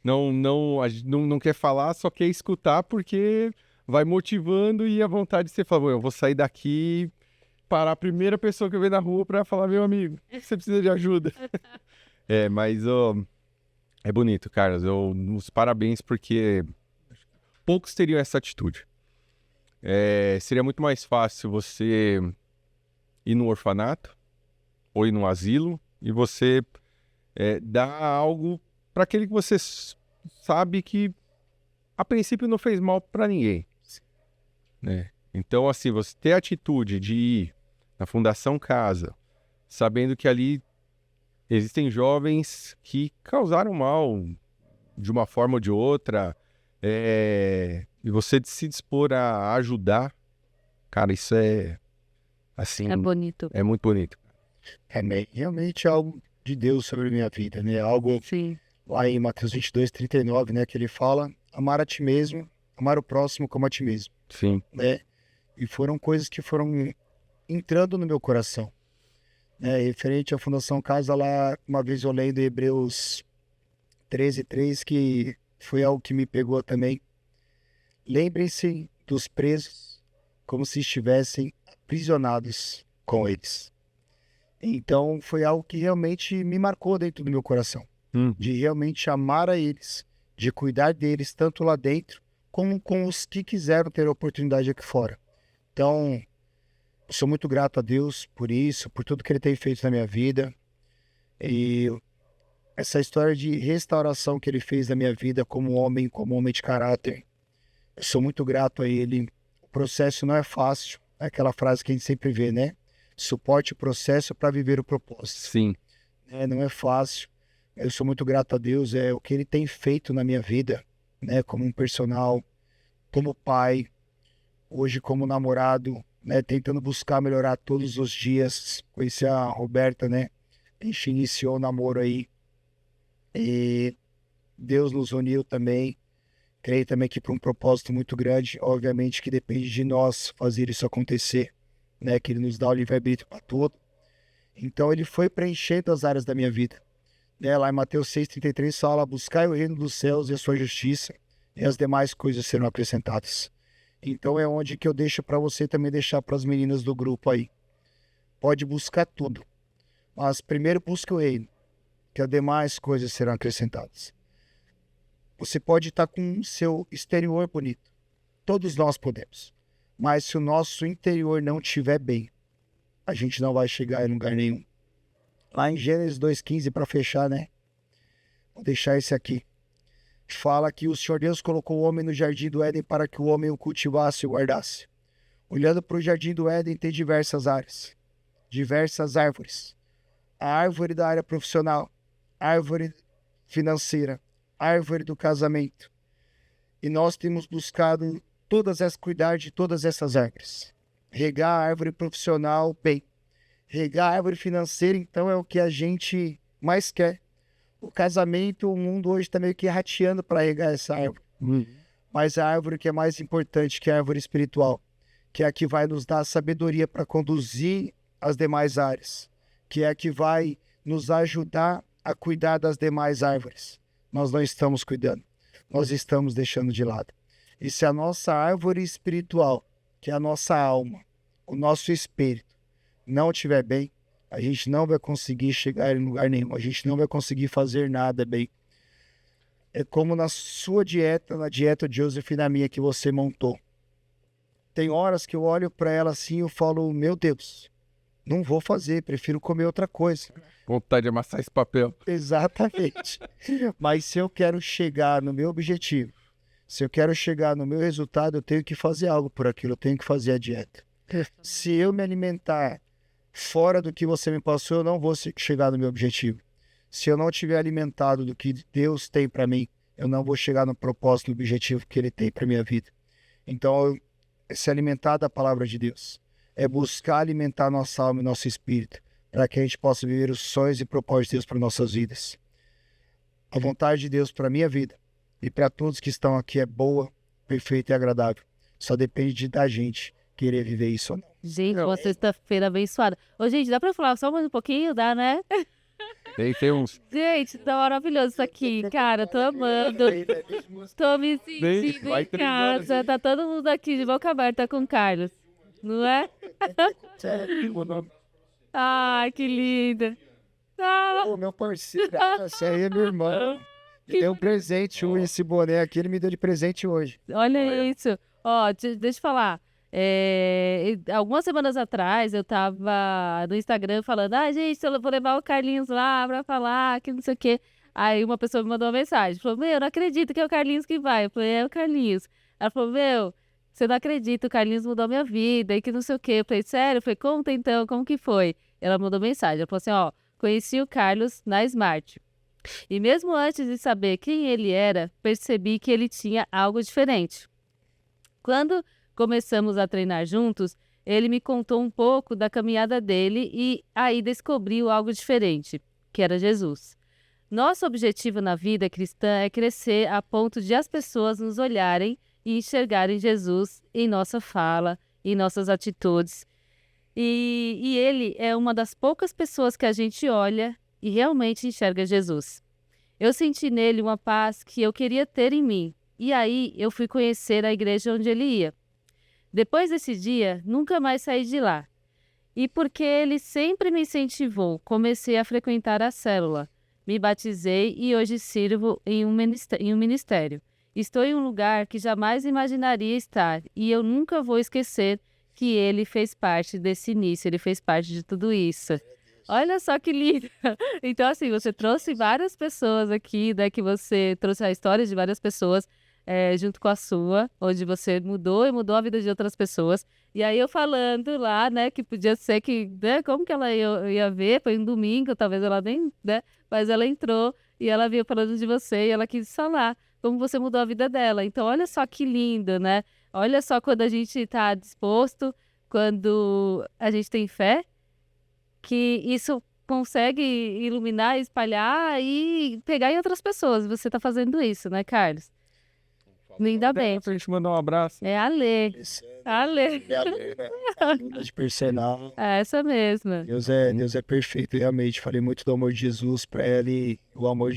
[SPEAKER 1] A gente não quer falar, só quer escutar porque vai motivando e a vontade de você falar, eu vou sair daqui, parar a primeira pessoa que eu ver na rua para falar, meu amigo, você precisa de ajuda. Mas é bonito, Carlos, os parabéns porque poucos teriam essa atitude. Seria muito mais fácil você ir no orfanato ou ir no asilo e você dar algo para aquele que você sabe que a princípio não fez mal para ninguém, né? Então, assim, você ter a atitude de ir na Fundação Casa, sabendo que ali existem jovens que causaram mal de uma forma ou de outra, e você se dispor a ajudar, cara, isso assim,
[SPEAKER 2] É bonito.
[SPEAKER 1] é muito bonito.
[SPEAKER 3] Realmente algo de Deus sobre a minha vida, né? Algo
[SPEAKER 2] Sim.
[SPEAKER 3] lá em Mateus 22:39, né? Que ele fala, amar a ti mesmo, amar o próximo como a ti mesmo,
[SPEAKER 1] Sim.
[SPEAKER 3] né? E foram coisas que foram entrando no meu coração, né? Referente à Fundação Casa, lá, uma vez eu lendo Hebreus 13:3, que foi algo que me pegou também. Lembrem-se dos presos como se estivessem aprisionados com eles. Então, foi algo que realmente me marcou dentro do meu coração. De realmente amar a eles, de cuidar deles, tanto lá dentro, como com os que quiseram ter a oportunidade aqui fora. Então, eu sou muito grato a Deus por isso, por tudo que Ele tem feito na minha vida. E essa história de restauração que Ele fez na minha vida como homem de caráter, eu sou muito grato a Ele. O processo não é fácil, é aquela frase que a gente sempre vê, né? Suporte o processo para viver o propósito.
[SPEAKER 1] Sim.
[SPEAKER 3] Não é fácil. Eu sou muito grato a Deus, o que Ele tem feito na minha vida, né? Como um personal, como pai, hoje como namorado, né? Tentando buscar melhorar todos os dias. Conheci a Roberta, né? A gente iniciou o namoro aí. E Deus nos uniu também. Creio também que para um propósito muito grande, obviamente que depende de nós fazer isso acontecer, né? Que Ele nos dá o livre-arbítrio para tudo. Então Ele foi preenchendo as áreas da minha vida. Lá em Mateus 6:33 fala, buscai o reino dos céus e a sua justiça, e as demais coisas serão acrescentadas. Então é onde que eu deixo para você também deixar para as meninas do grupo aí. pode buscar tudo, mas primeiro busque o reino, que as demais coisas serão acrescentadas. Você pode estar com o seu exterior bonito, todos nós podemos, mas se o nosso interior não estiver bem, a gente não vai chegar em lugar nenhum. Lá em Gênesis 2,15, para fechar, né? Vou deixar esse aqui. Fala que o Senhor Deus colocou o homem no jardim do Éden para que o homem o cultivasse e o guardasse. Olhando para o jardim do Éden, tem diversas áreas, diversas árvores. A árvore da área profissional, árvore financeira, árvore do casamento. E nós temos buscado cuidar de todas essas árvores. Regar a árvore profissional bem. Regar a árvore financeira, então, é o que a gente mais quer. O casamento, o mundo hoje está meio que rateando para regar essa árvore. Mas a árvore que é mais importante, que é a árvore espiritual, que é a que vai nos dar sabedoria para conduzir as demais áreas, que é a que vai nos ajudar a cuidar das demais árvores. Nós não estamos cuidando, nós estamos deixando de lado. E se a nossa árvore espiritual, que é a nossa alma, o nosso espírito, não estiver bem, a gente não vai conseguir chegar em lugar nenhum, a gente não vai conseguir fazer nada bem. É como na sua dieta, na dieta de Joseph e na minha que você montou. Tem horas que eu olho para ela assim e eu falo, meu Deus, não vou fazer, prefiro comer outra coisa.
[SPEAKER 1] Vontade de amassar esse papel.
[SPEAKER 3] Exatamente. Mas se eu quero chegar no meu objetivo, se eu quero chegar no meu resultado, eu tenho que fazer algo por aquilo, eu tenho que fazer a dieta. Se eu me alimentar fora do que você me passou, eu não vou chegar no meu objetivo. Se eu não estiver alimentado do que Deus tem para mim, eu não vou chegar no propósito, no objetivo que Ele tem para minha vida. Então, se alimentar da palavra de Deus é buscar alimentar nossa alma e nosso espírito, para que a gente possa viver os sonhos e propósitos de Deus para nossas vidas. A vontade de Deus para a minha vida e para todos que estão aqui é boa, perfeita e agradável. Só depende da gente querer viver isso ou não.
[SPEAKER 2] Gente, uma sexta-feira abençoada. Ô, gente, dá pra falar só mais um pouquinho? Dá, né?
[SPEAKER 1] Tem uns.
[SPEAKER 2] Gente, tá maravilhoso isso aqui, cara. Tô amando. Tô me sentindo
[SPEAKER 1] Vai
[SPEAKER 2] em
[SPEAKER 1] 3 horas,
[SPEAKER 2] casa. Tá todo mundo aqui de boca aberta com o Carlos. Não é? Ai, que linda. Ah,
[SPEAKER 3] Ô, meu parceiro, esse aí é meu irmão. Me deu um presente, esse boné aqui, ele me deu de presente hoje.
[SPEAKER 2] olha isso. Ó, deixa eu falar. Algumas semanas atrás eu tava no Instagram falando, gente, eu vou levar o Carlinhos lá pra falar, que não sei o quê. Aí uma pessoa me mandou uma mensagem, falou, meu, eu não acredito que é o Carlinhos que vai. Eu falei, é o Carlinhos. Ela falou, meu, você não acredita, o Carlinhos mudou minha vida e que não sei o quê. Eu falei, sério? Eu falei, conta então, como que foi? Ela mandou mensagem, ela falou assim, ó, conheci o Carlos na Smart. E mesmo antes de saber quem ele era, percebi que ele tinha algo diferente. Quando começamos a treinar juntos, ele me contou um pouco da caminhada dele e aí descobriu algo diferente, que era Jesus. Nosso objetivo na vida cristã é crescer a ponto de as pessoas nos olharem e enxergarem Jesus em nossa fala, em nossas atitudes. E ele é uma das poucas pessoas que a gente olha e realmente enxerga Jesus. Eu senti nele uma paz que eu queria ter em mim. E aí eu fui conhecer a igreja onde ele ia. Depois desse dia, nunca mais saí de lá. E porque ele sempre me incentivou, comecei a frequentar a célula. Me batizei e hoje sirvo em um ministério. Estou em um lugar que jamais imaginaria estar e eu nunca vou esquecer que ele fez parte desse início, ele fez parte de tudo isso. Olha só que lindo! Então, assim, você trouxe várias pessoas aqui, né? Que você trouxe a história de várias pessoas junto com a sua, onde você mudou e mudou a vida de outras pessoas. E aí eu falando lá, né, que podia ser que, né, como que ela ia ver? Foi um domingo, talvez ela nem, né? Mas ela entrou e ela veio falando de você e ela quis falar como você mudou a vida dela. Então, olha só que lindo, né? Olha só quando a gente está disposto, quando a gente tem fé, que isso consegue iluminar, espalhar e pegar em outras pessoas. Você está fazendo isso, né, Carlos? Ainda bem.
[SPEAKER 1] Pra gente mandar um abraço.
[SPEAKER 2] É a Lê. A Lê.
[SPEAKER 3] De personal.
[SPEAKER 2] É essa mesma.
[SPEAKER 3] Deus é perfeito, realmente. Falei muito do amor de Jesus para ela e o amor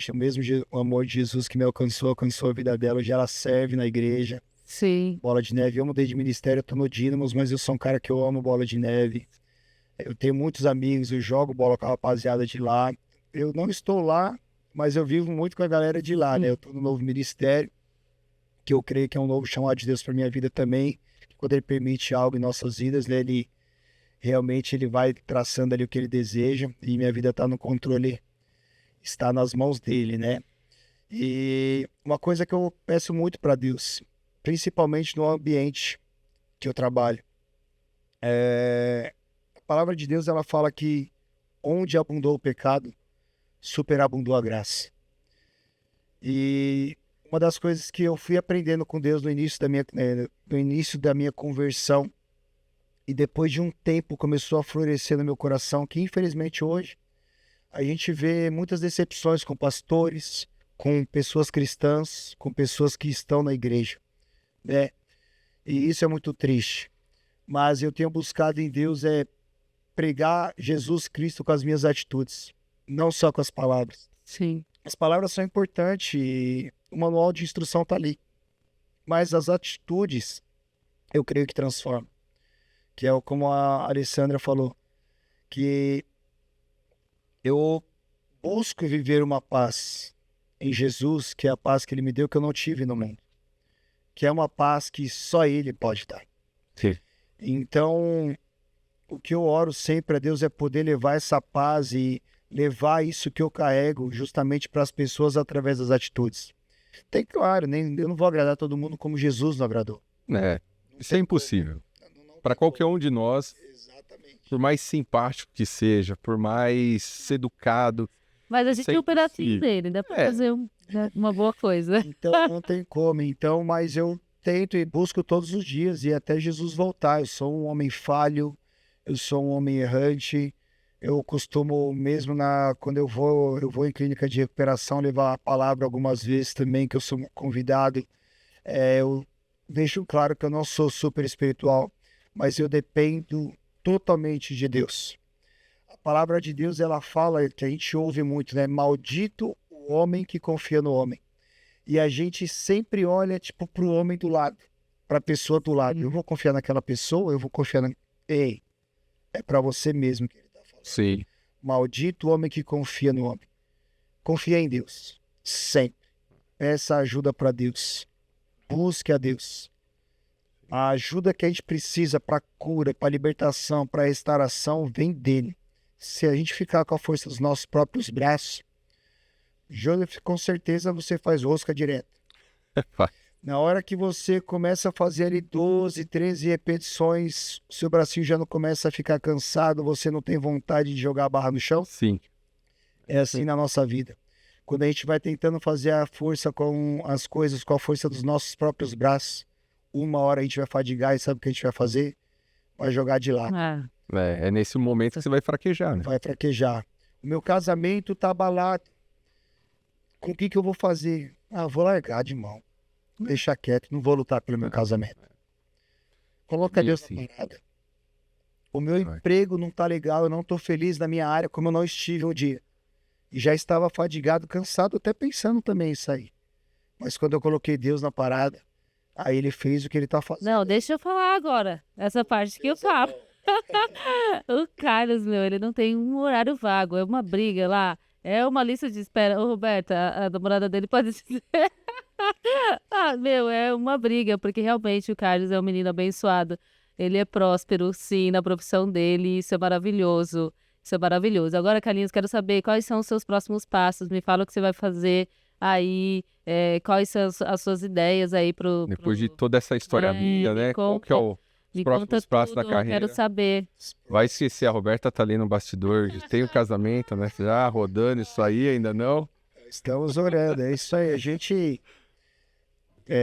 [SPEAKER 3] de Jesus que me alcançou a vida dela. Hoje ela serve na igreja.
[SPEAKER 2] Sim.
[SPEAKER 3] Bola de Neve. Eu mudei de ministério, eu tô no Dínamos, mas eu sou um cara que eu amo Bola de Neve. Eu tenho muitos amigos, eu jogo bola com a rapaziada de lá. Eu não estou lá, mas eu vivo muito com a galera de lá, né? Eu estou no novo ministério, que eu creio que é um novo chamado de Deus para minha vida também. Quando ele permite algo em nossas vidas, né? Ele realmente ele vai traçando ali o que ele deseja e minha vida está no controle, está nas mãos dele, né? E uma coisa que eu peço muito para Deus, principalmente no ambiente que eu trabalho, a palavra de Deus ela fala que onde abundou o pecado, superabundou a graça. E uma das coisas que eu fui aprendendo com Deus no início da minha conversão, e depois de um tempo começou a florescer no meu coração, que infelizmente hoje a gente vê muitas decepções com pastores, com pessoas cristãs, com pessoas que estão na igreja, né? E isso é muito triste. Mas eu tenho buscado em Deus pregar Jesus Cristo com as minhas atitudes, não só com as palavras.
[SPEAKER 2] Sim.
[SPEAKER 3] As palavras são importantes e o manual de instrução está ali. Mas as atitudes, eu creio que transformam. Que é como a Alessandra falou, que eu busco viver uma paz em Jesus, que é a paz que Ele me deu, que eu não tive no mundo. Que é uma paz que só Ele pode dar.
[SPEAKER 1] Sim.
[SPEAKER 3] Então, o que eu oro sempre a Deus é poder levar essa paz e levar isso que eu carrego justamente para as pessoas através das atitudes. Tem claro, eu não vou agradar todo mundo como Jesus não agradou.
[SPEAKER 1] Isso é impossível. Para qualquer um de nós,
[SPEAKER 3] Exatamente.
[SPEAKER 1] por mais simpático que seja, por mais educado,
[SPEAKER 2] Mas a gente
[SPEAKER 1] Isso é
[SPEAKER 2] tem um pedacinho
[SPEAKER 1] impossível.
[SPEAKER 2] dele, dá pra fazer uma boa coisa.
[SPEAKER 3] Então não tem como. Então, mas eu tento e busco todos os dias e até Jesus voltar. Eu sou um homem falho, eu sou um homem errante. Eu costumo mesmo quando eu vou em clínica de recuperação levar a palavra algumas vezes também, que eu sou convidado. Eu deixo claro que eu não sou super espiritual, mas eu dependo totalmente de Deus. A palavra de Deus, ela fala, que a gente ouve muito, né? Maldito o homem que confia no homem. E a gente sempre olha, tipo, pro homem do lado, pra pessoa do lado. Eu vou confiar naquela pessoa, eu vou confiar Ei, é pra você mesmo que ele tá falando.
[SPEAKER 1] sim.
[SPEAKER 3] Maldito o homem que confia no homem. Confia em Deus, sempre. Peça ajuda pra Deus. Busque a Deus. A ajuda que a gente precisa para cura, para libertação, para restauração, vem dele. Se a gente ficar com a força dos nossos próprios braços, Joseph, com certeza você faz rosca direto. Na hora que você começa a fazer ali 12, 13 repetições, seu bracinho já não começa a ficar cansado, você não tem vontade de jogar a barra no chão?
[SPEAKER 1] Sim.
[SPEAKER 3] É assim na nossa vida. Quando a gente vai tentando fazer a força com as coisas, com a força dos nossos próprios braços, uma hora a gente vai fadigar e sabe o que a gente vai fazer? Vai jogar de lado.
[SPEAKER 1] É nesse momento que você vai fraquejar, né?
[SPEAKER 3] Vai fraquejar. O meu casamento tá abalado. Com o que eu vou fazer? Vou largar de mão. Vou deixar quieto, não vou lutar pelo meu casamento. Coloca Deus na parada. O meu emprego não tá legal, eu não tô feliz na minha área como eu não estive um dia. E já estava fadigado, cansado, até pensando também isso aí. Mas quando eu coloquei Deus na parada, aí ele fez o que ele tá fazendo.
[SPEAKER 2] Não, deixa eu falar agora. Essa parte que eu falo. O Carlos, ele não tem um horário vago. É uma briga lá. É uma lista de espera. Ô, Roberta, a namorada dele pode dizer. É uma briga, porque realmente o Carlos é um menino abençoado. Ele é próspero, sim, na profissão dele. Isso é maravilhoso. Isso é maravilhoso. Agora, Carlinhos, quero saber quais são os seus próximos passos. Me fala o que você vai fazer aí. Quais são as suas ideias aí
[SPEAKER 1] Depois de toda essa história minha, né? Qual que é os próximos passos da carreira?
[SPEAKER 2] Quero saber.
[SPEAKER 1] Vai esquecer, a Roberta tá ali no bastidor, tem o casamento, né? Já rodando isso aí, ainda não?
[SPEAKER 3] Estamos orando, é isso aí. A gente...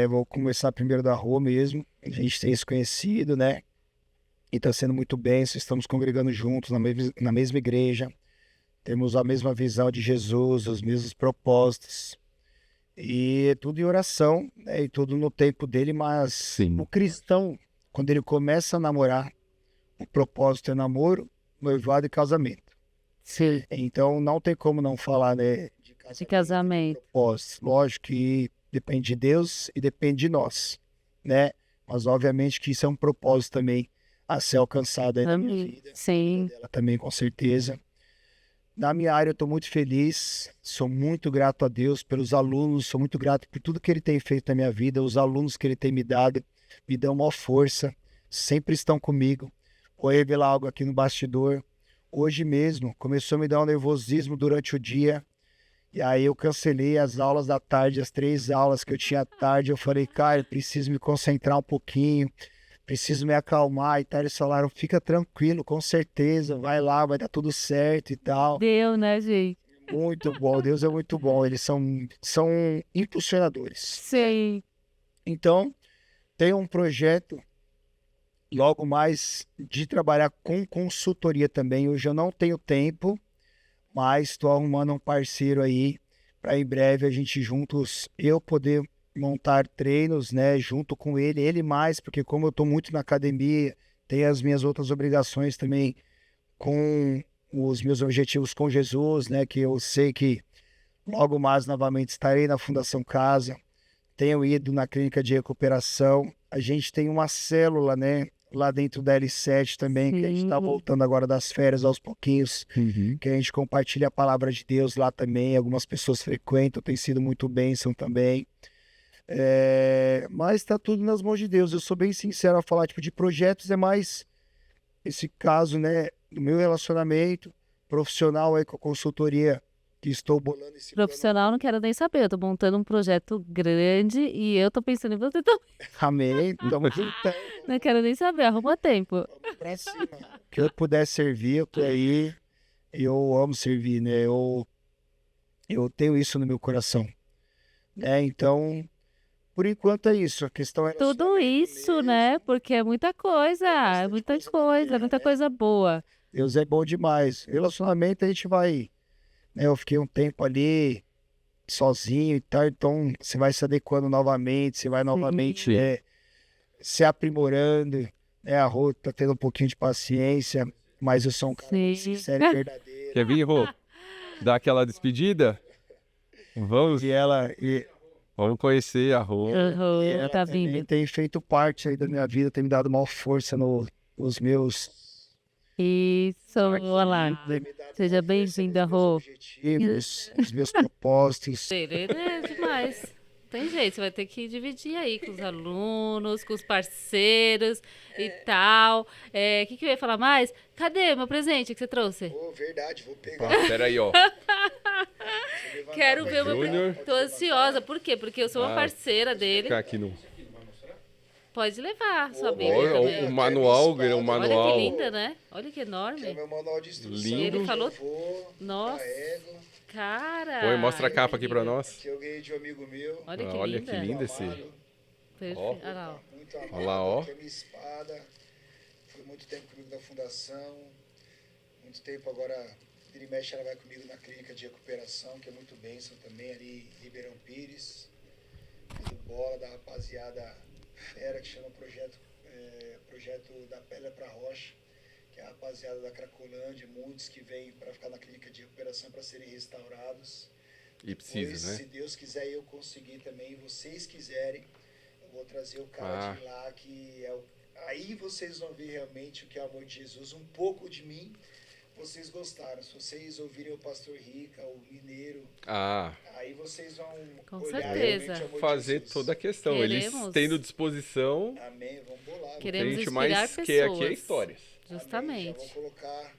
[SPEAKER 3] vou começar primeiro da rua mesmo. A gente tem se conhecido, né? E tá sendo muito bem. Estamos congregando juntos na mesma igreja. Temos a mesma visão de Jesus, os mesmos propósitos. E tudo em oração, né? E tudo no tempo dele, mas
[SPEAKER 1] Sim.
[SPEAKER 3] O cristão, quando ele começa a namorar, o propósito é namoro, noivado e casamento.
[SPEAKER 2] Sim.
[SPEAKER 3] Então não tem como não falar, né?
[SPEAKER 2] De casamento.
[SPEAKER 3] Propósito. Lógico que depende de Deus e depende de nós, né? Mas obviamente que isso é um propósito também a ser alcançada aí na minha
[SPEAKER 2] Amém.
[SPEAKER 3] vida.
[SPEAKER 2] Sim.
[SPEAKER 3] Dela também, com certeza. Na minha área, eu estou muito feliz, sou muito grato a Deus pelos alunos, sou muito grato por tudo que Ele tem feito na minha vida, os alunos que Ele tem me dado, me dão maior força, sempre estão comigo. Vou revelar algo aqui no bastidor. Hoje mesmo, começou a me dar um nervosismo durante o dia, e aí eu cancelei as aulas da tarde, as 3 aulas que eu tinha à tarde. Eu falei, cara, eu preciso me concentrar um pouquinho, preciso me acalmar e tal. Eles falaram, fica tranquilo, com certeza, vai lá, vai dar tudo certo e tal.
[SPEAKER 2] Deu, né, gente?
[SPEAKER 3] Muito bom, Deus é muito bom, eles são impulsionadores.
[SPEAKER 2] Sei.
[SPEAKER 3] Então, tem um projeto logo mais de trabalhar com consultoria também. Hoje eu não tenho tempo, mas estou arrumando um parceiro aí para em breve a gente juntos, eu poder montar treinos, né, junto com ele mais, porque como eu estou muito na academia, tem as minhas outras obrigações também com os meus objetivos com Jesus, né, que eu sei que logo mais novamente estarei na Fundação Casa, tenho ido na clínica de recuperação, a gente tem uma célula, né, lá dentro da L7 também, que a gente está
[SPEAKER 2] Sim.
[SPEAKER 3] voltando agora das férias aos pouquinhos,
[SPEAKER 1] Uhum.
[SPEAKER 3] que a gente compartilha a palavra de Deus lá também, algumas pessoas frequentam, tem sido muito bênção também. Mas está tudo nas mãos de Deus. Eu sou bem sincero a falar, tipo, de projetos é mais esse caso, né, do meu relacionamento profissional aí com a consultoria que estou bolando esse
[SPEAKER 2] Profissional, não quero nem saber. Eu tô montando um projeto grande e eu tô pensando em você também.
[SPEAKER 3] Amém. Estamos juntando.
[SPEAKER 2] Não quero nem saber. Arruma tempo.
[SPEAKER 3] Vamos pra cima. Que eu puder servir, eu tô aí. Eu amo servir, né? Eu tenho isso no meu coração. Né? Então, por enquanto é isso. A questão é
[SPEAKER 2] Tudo isso, né? Porque é muita coisa. É muita coisa, muita coisa boa.
[SPEAKER 3] Deus é bom demais. Relacionamento a gente vai, né? Eu fiquei um tempo ali sozinho e tal, então você vai se adequando novamente, você vai novamente
[SPEAKER 1] Sim.
[SPEAKER 3] se aprimorando, né? A Rô tá tendo um pouquinho de paciência, mas eu sou um cara muito
[SPEAKER 2] Sim.
[SPEAKER 3] sincero e verdadeiro.
[SPEAKER 1] Quer vir, Rô? Dar aquela despedida? Vamos, vamos conhecer a Rô.
[SPEAKER 2] Uhum,
[SPEAKER 3] E ela
[SPEAKER 2] tá
[SPEAKER 3] também
[SPEAKER 2] vindo.
[SPEAKER 3] tem feito parte aí da minha vida, tem me dado maior força nos meus...
[SPEAKER 2] Isso, olha lá.
[SPEAKER 3] tem me dado
[SPEAKER 2] Seja
[SPEAKER 3] maior força
[SPEAKER 2] bem-vinda,
[SPEAKER 3] nos meus
[SPEAKER 2] Rô.
[SPEAKER 3] objetivos, nos meus propósitos.
[SPEAKER 2] É demais. Tem jeito, você vai ter que dividir aí com os alunos, com os parceiros e tal. O que eu ia falar mais? Cadê meu presente que você trouxe?
[SPEAKER 3] Pô, verdade, vou pegar.
[SPEAKER 1] Peraí, ó.
[SPEAKER 2] Quero ver o meu
[SPEAKER 1] Júnior.
[SPEAKER 2] presente. Tô ansiosa. Por quê? Porque eu sou uma parceira dele.
[SPEAKER 1] Ficar aqui no.
[SPEAKER 2] Pode levar sua Bíblia
[SPEAKER 1] Olha
[SPEAKER 2] também.
[SPEAKER 1] o manual, o
[SPEAKER 2] Olha que
[SPEAKER 1] manual.
[SPEAKER 2] linda, né? Olha que enorme.
[SPEAKER 3] Meu manual de instrução.
[SPEAKER 1] Lindo.
[SPEAKER 2] Ele falou-
[SPEAKER 3] que eu vou,
[SPEAKER 2] Nossa,
[SPEAKER 3] carrego,
[SPEAKER 2] cara.
[SPEAKER 1] Põe, mostra a capa aqui pra
[SPEAKER 2] incrível.
[SPEAKER 1] nós.
[SPEAKER 3] que eu ganhei de um amigo meu.
[SPEAKER 2] Olha que
[SPEAKER 1] Olha
[SPEAKER 2] linda.
[SPEAKER 1] que lindo esse.
[SPEAKER 2] Perfeito.
[SPEAKER 1] Ó.
[SPEAKER 2] Olha lá, ó.
[SPEAKER 3] Muito amado,
[SPEAKER 1] Olha lá, ó.
[SPEAKER 3] que é minha espada. Foi muito tempo comigo na fundação. Muito tempo agora, vira e mexe, ela vai comigo na clínica de recuperação, que é muito bênção também, ali em Ribeirão Pires. Do bola da rapaziada fera, que chama projeto da Pedra pra Rocha, que é a rapaziada da Cracolândia, muitos que vêm para ficar na clínica de recuperação para serem restaurados.
[SPEAKER 1] E precisa,
[SPEAKER 3] Pois,
[SPEAKER 1] né?
[SPEAKER 3] se Deus quiser e eu conseguir também, vocês quiserem, eu vou trazer o cara de lá, que é o... Aí vocês vão ver realmente o que é o amor de Jesus, um pouco de mim, vocês gostaram. Se vocês ouvirem o Pastor Rica, o Mineiro, aí vocês vão
[SPEAKER 2] Com
[SPEAKER 3] olhar
[SPEAKER 2] certeza.
[SPEAKER 3] realmente o amor de
[SPEAKER 1] Fazer
[SPEAKER 3] Jesus.
[SPEAKER 1] toda a questão. Eles
[SPEAKER 2] Queremos.
[SPEAKER 1] tendo disposição,
[SPEAKER 3] Amém, vamos bolar.
[SPEAKER 1] o que a
[SPEAKER 2] Queremos
[SPEAKER 1] gente
[SPEAKER 2] inspirar
[SPEAKER 1] mais quer aqui é
[SPEAKER 2] pessoas.
[SPEAKER 1] histórias.
[SPEAKER 3] Amém,
[SPEAKER 2] Justamente.
[SPEAKER 3] já vou colocar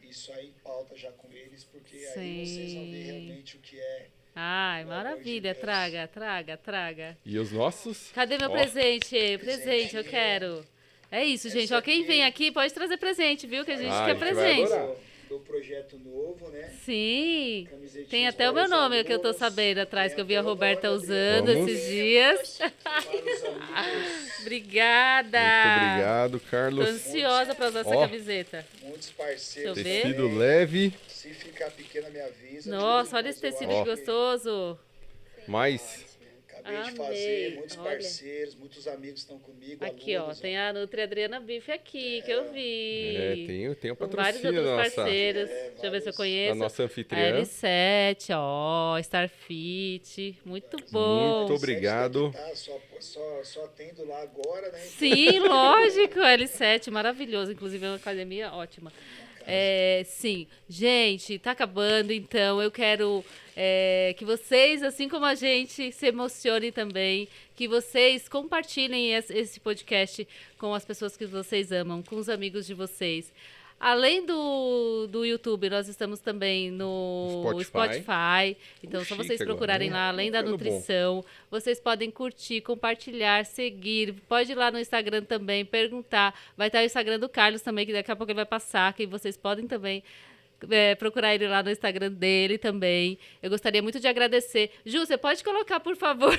[SPEAKER 3] isso aí em pauta já com eles, porque aí
[SPEAKER 2] Sim.
[SPEAKER 3] vocês vão ver realmente o que é.
[SPEAKER 2] Ai,
[SPEAKER 3] Pelo amor de
[SPEAKER 2] maravilha.
[SPEAKER 3] Deus.
[SPEAKER 2] Traga.
[SPEAKER 1] E os nossos?
[SPEAKER 2] Cadê meu
[SPEAKER 1] Ó.
[SPEAKER 2] presente? Presente, eu quero. É isso, gente. Ó, quem vem aqui pode trazer presente, viu? Que a gente
[SPEAKER 1] Ah,
[SPEAKER 2] quer
[SPEAKER 1] a gente vai
[SPEAKER 2] presente.
[SPEAKER 1] adorar.
[SPEAKER 3] Do projeto novo, né?
[SPEAKER 2] Sim.
[SPEAKER 3] Camisetinhas
[SPEAKER 2] Tem até o meu
[SPEAKER 3] para os
[SPEAKER 2] nome que eu tô
[SPEAKER 3] alunos,
[SPEAKER 2] sabendo atrás,
[SPEAKER 3] tem
[SPEAKER 2] que eu vi a
[SPEAKER 3] até o
[SPEAKER 2] Roberta
[SPEAKER 3] nome,
[SPEAKER 2] usando
[SPEAKER 1] Vamos.
[SPEAKER 2] esses dias.
[SPEAKER 3] Para os alunos,
[SPEAKER 2] Obrigada.
[SPEAKER 1] Muito obrigado,
[SPEAKER 2] Tô
[SPEAKER 1] Carlos.
[SPEAKER 2] ansiosa pra usar essa
[SPEAKER 1] Ó.
[SPEAKER 2] camiseta.
[SPEAKER 3] muitos parceiros.
[SPEAKER 2] Deixa eu ver.
[SPEAKER 1] Tecido
[SPEAKER 3] também.
[SPEAKER 1] leve,
[SPEAKER 3] Se ficar pequena, me avisa.
[SPEAKER 2] Nossa, olha esse
[SPEAKER 3] Mas eu
[SPEAKER 2] tecido
[SPEAKER 3] acho
[SPEAKER 2] que gostoso.
[SPEAKER 1] mais
[SPEAKER 3] que Acabei de
[SPEAKER 2] Amei.
[SPEAKER 3] fazer, muitos
[SPEAKER 2] Olha.
[SPEAKER 3] parceiros, muitos amigos estão comigo,
[SPEAKER 2] Aqui, ó,
[SPEAKER 3] alunos,
[SPEAKER 2] tem a Nutri Adriana Bife aqui, que eu vi.
[SPEAKER 1] Tem o
[SPEAKER 2] Com vários
[SPEAKER 1] patrocínio
[SPEAKER 2] outros
[SPEAKER 1] da nossa,
[SPEAKER 2] parceiros. Deixa eu ver se eu
[SPEAKER 3] vários.
[SPEAKER 2] conheço.
[SPEAKER 1] da nossa
[SPEAKER 2] A
[SPEAKER 1] anfitriã.
[SPEAKER 2] L7, ó, Starfit. Muito bom.
[SPEAKER 1] Muito obrigado.
[SPEAKER 3] Tá, só atendo lá agora, né?
[SPEAKER 2] Sim, lógico, L7, maravilhoso. Inclusive, é uma academia ótima. Sim, gente, tá acabando, então eu quero que vocês, assim como a gente, se emocionem também, que vocês compartilhem esse podcast com as pessoas que vocês amam, com os amigos de vocês. Além do YouTube, nós estamos também no Spotify. Então, só vocês
[SPEAKER 1] Chique
[SPEAKER 2] procurarem
[SPEAKER 1] agora,
[SPEAKER 2] lá, além da
[SPEAKER 1] ficando
[SPEAKER 2] nutrição, vocês podem curtir, compartilhar, seguir. Pode ir lá no Instagram também, perguntar. Vai estar o Instagram do Carlos também, que daqui a pouco ele vai passar, que vocês podem também procurar ele lá no Instagram dele também. Eu gostaria muito de agradecer. Ju, você pode colocar, por favor,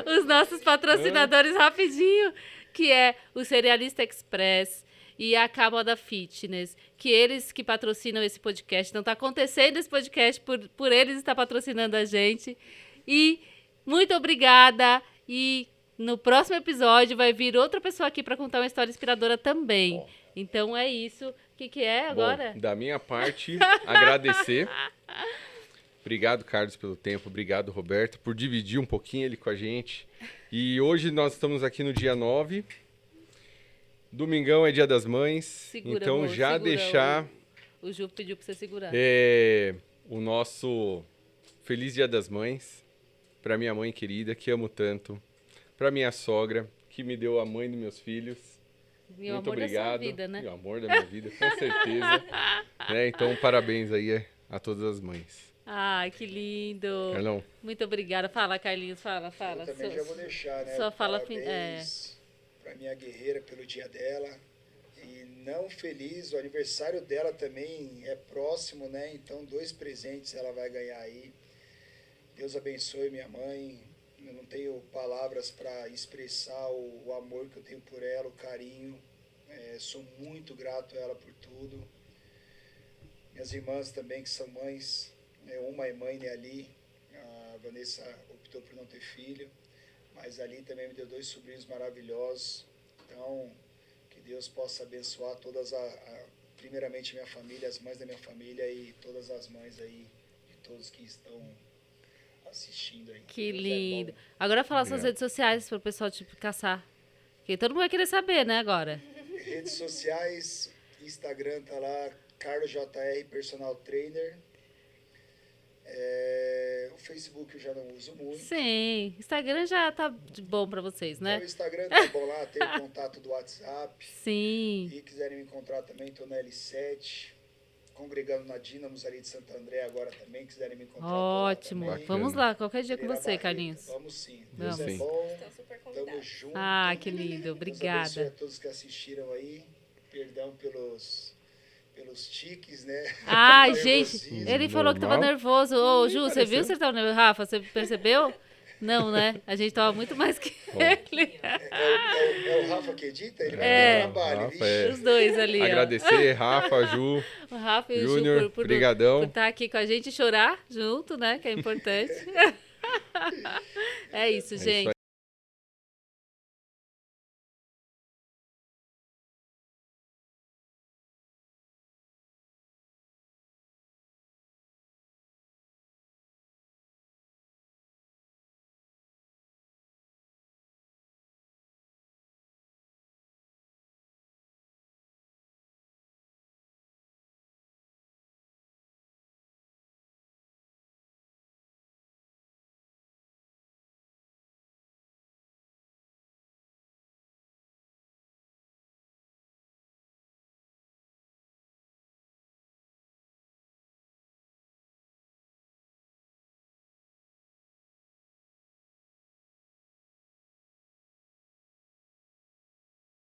[SPEAKER 2] os nossos patrocinadores rapidinho, que é o Cerealista Express e a Camoda Fitness, que eles que patrocinam esse podcast. Então, está acontecendo esse podcast por eles estar patrocinando a gente. E muito obrigada. E no próximo episódio vai vir outra pessoa aqui para contar uma história inspiradora também. Então, é isso. O que é agora?
[SPEAKER 1] Bom, da minha parte, agradecer. Obrigado, Carlos, pelo tempo. Obrigado, Roberto, por dividir um pouquinho ele com a gente. E hoje nós estamos aqui no dia 9. Domingão é Dia das Mães,
[SPEAKER 2] Segura,
[SPEAKER 1] então
[SPEAKER 2] amor,
[SPEAKER 1] já
[SPEAKER 2] segura
[SPEAKER 1] deixar
[SPEAKER 2] o Ju pediu para você segurar.
[SPEAKER 1] o nosso Feliz Dia das Mães para minha mãe querida, que amo tanto, para minha sogra, que me deu a mãe dos meus filhos.
[SPEAKER 2] Meu
[SPEAKER 1] Muito
[SPEAKER 2] amor
[SPEAKER 1] obrigado.
[SPEAKER 2] da sua vida, né?
[SPEAKER 1] Meu amor da minha vida, com certeza. Então, parabéns aí a todas as mães.
[SPEAKER 2] Ai, que lindo.
[SPEAKER 1] Carlão.
[SPEAKER 2] Muito obrigada. Fala, Carlinhos, fala.
[SPEAKER 3] Eu também já vou deixar, né?
[SPEAKER 2] Só fala
[SPEAKER 3] Parabéns pra minha guerreira pelo dia dela. E não feliz, o aniversário dela também é próximo, né? Então, 2 presentes ela vai ganhar aí. Deus abençoe minha mãe. Eu não tenho palavras para expressar o amor que eu tenho por ela, o carinho. Sou muito grato a ela por tudo. Minhas irmãs também, que são mães. Uma é mãe, né, ali. A Vanessa optou por não ter filho. Mas ali também me deu 2 sobrinhos maravilhosos. Então, que Deus possa abençoar primeiramente minha família, as mães da minha família e todas as mães aí, de todos que estão assistindo aí.
[SPEAKER 2] Que
[SPEAKER 3] Deus
[SPEAKER 2] lindo.
[SPEAKER 3] é bom.
[SPEAKER 2] Agora fala suas redes sociais para o pessoal te caçar. Porque todo mundo vai querer saber, né, agora?
[SPEAKER 3] Redes sociais, Instagram tá lá, Carlos JR Personal Trainer. O Facebook eu já não uso muito.
[SPEAKER 2] Sim, Instagram já tá bom para vocês, né?
[SPEAKER 3] O Instagram tá bom lá, tem o contato do WhatsApp.
[SPEAKER 2] Sim.
[SPEAKER 3] E quiserem me encontrar também, tô na L7, congregando na Dínamos ali de Santo André agora também, quiserem me encontrar.
[SPEAKER 2] Ótimo.
[SPEAKER 3] Também.
[SPEAKER 2] Vamos lá, qualquer dia com
[SPEAKER 3] Pereira
[SPEAKER 2] você,
[SPEAKER 3] Barreto,
[SPEAKER 2] Carlinhos.
[SPEAKER 3] Vamos sim.
[SPEAKER 2] Vamos.
[SPEAKER 3] Deus é
[SPEAKER 1] Sim.
[SPEAKER 3] bom.
[SPEAKER 4] Estão super
[SPEAKER 3] Tamo
[SPEAKER 4] convidados.
[SPEAKER 3] junto.
[SPEAKER 2] Ah, que lindo.
[SPEAKER 3] Deus abençoe
[SPEAKER 2] Obrigada.
[SPEAKER 3] a todos que assistiram aí. Perdão pelos tiques, né?
[SPEAKER 2] Ai,
[SPEAKER 3] Pelo
[SPEAKER 2] gente,
[SPEAKER 3] nervosismo.
[SPEAKER 2] ele falou que tava
[SPEAKER 1] Normal.
[SPEAKER 2] nervoso. Ô, Ju, você
[SPEAKER 1] pareceu.
[SPEAKER 2] viu se ele tava nervoso? Rafa, você percebeu? Não, né? A gente tava muito mais que ele.
[SPEAKER 3] É o Rafa que edita? Ele vai
[SPEAKER 2] É.
[SPEAKER 3] dar trabalho,
[SPEAKER 1] Rafa,
[SPEAKER 3] vixe.
[SPEAKER 2] Os dois ali, ó.
[SPEAKER 1] Agradecer, Rafa, Ju,
[SPEAKER 2] O Rafa e o
[SPEAKER 1] Júnior,
[SPEAKER 2] Ju por
[SPEAKER 1] brigadão.
[SPEAKER 2] estar aqui com a gente e chorar junto, né? Que é importante. É isso,
[SPEAKER 1] isso
[SPEAKER 2] gente.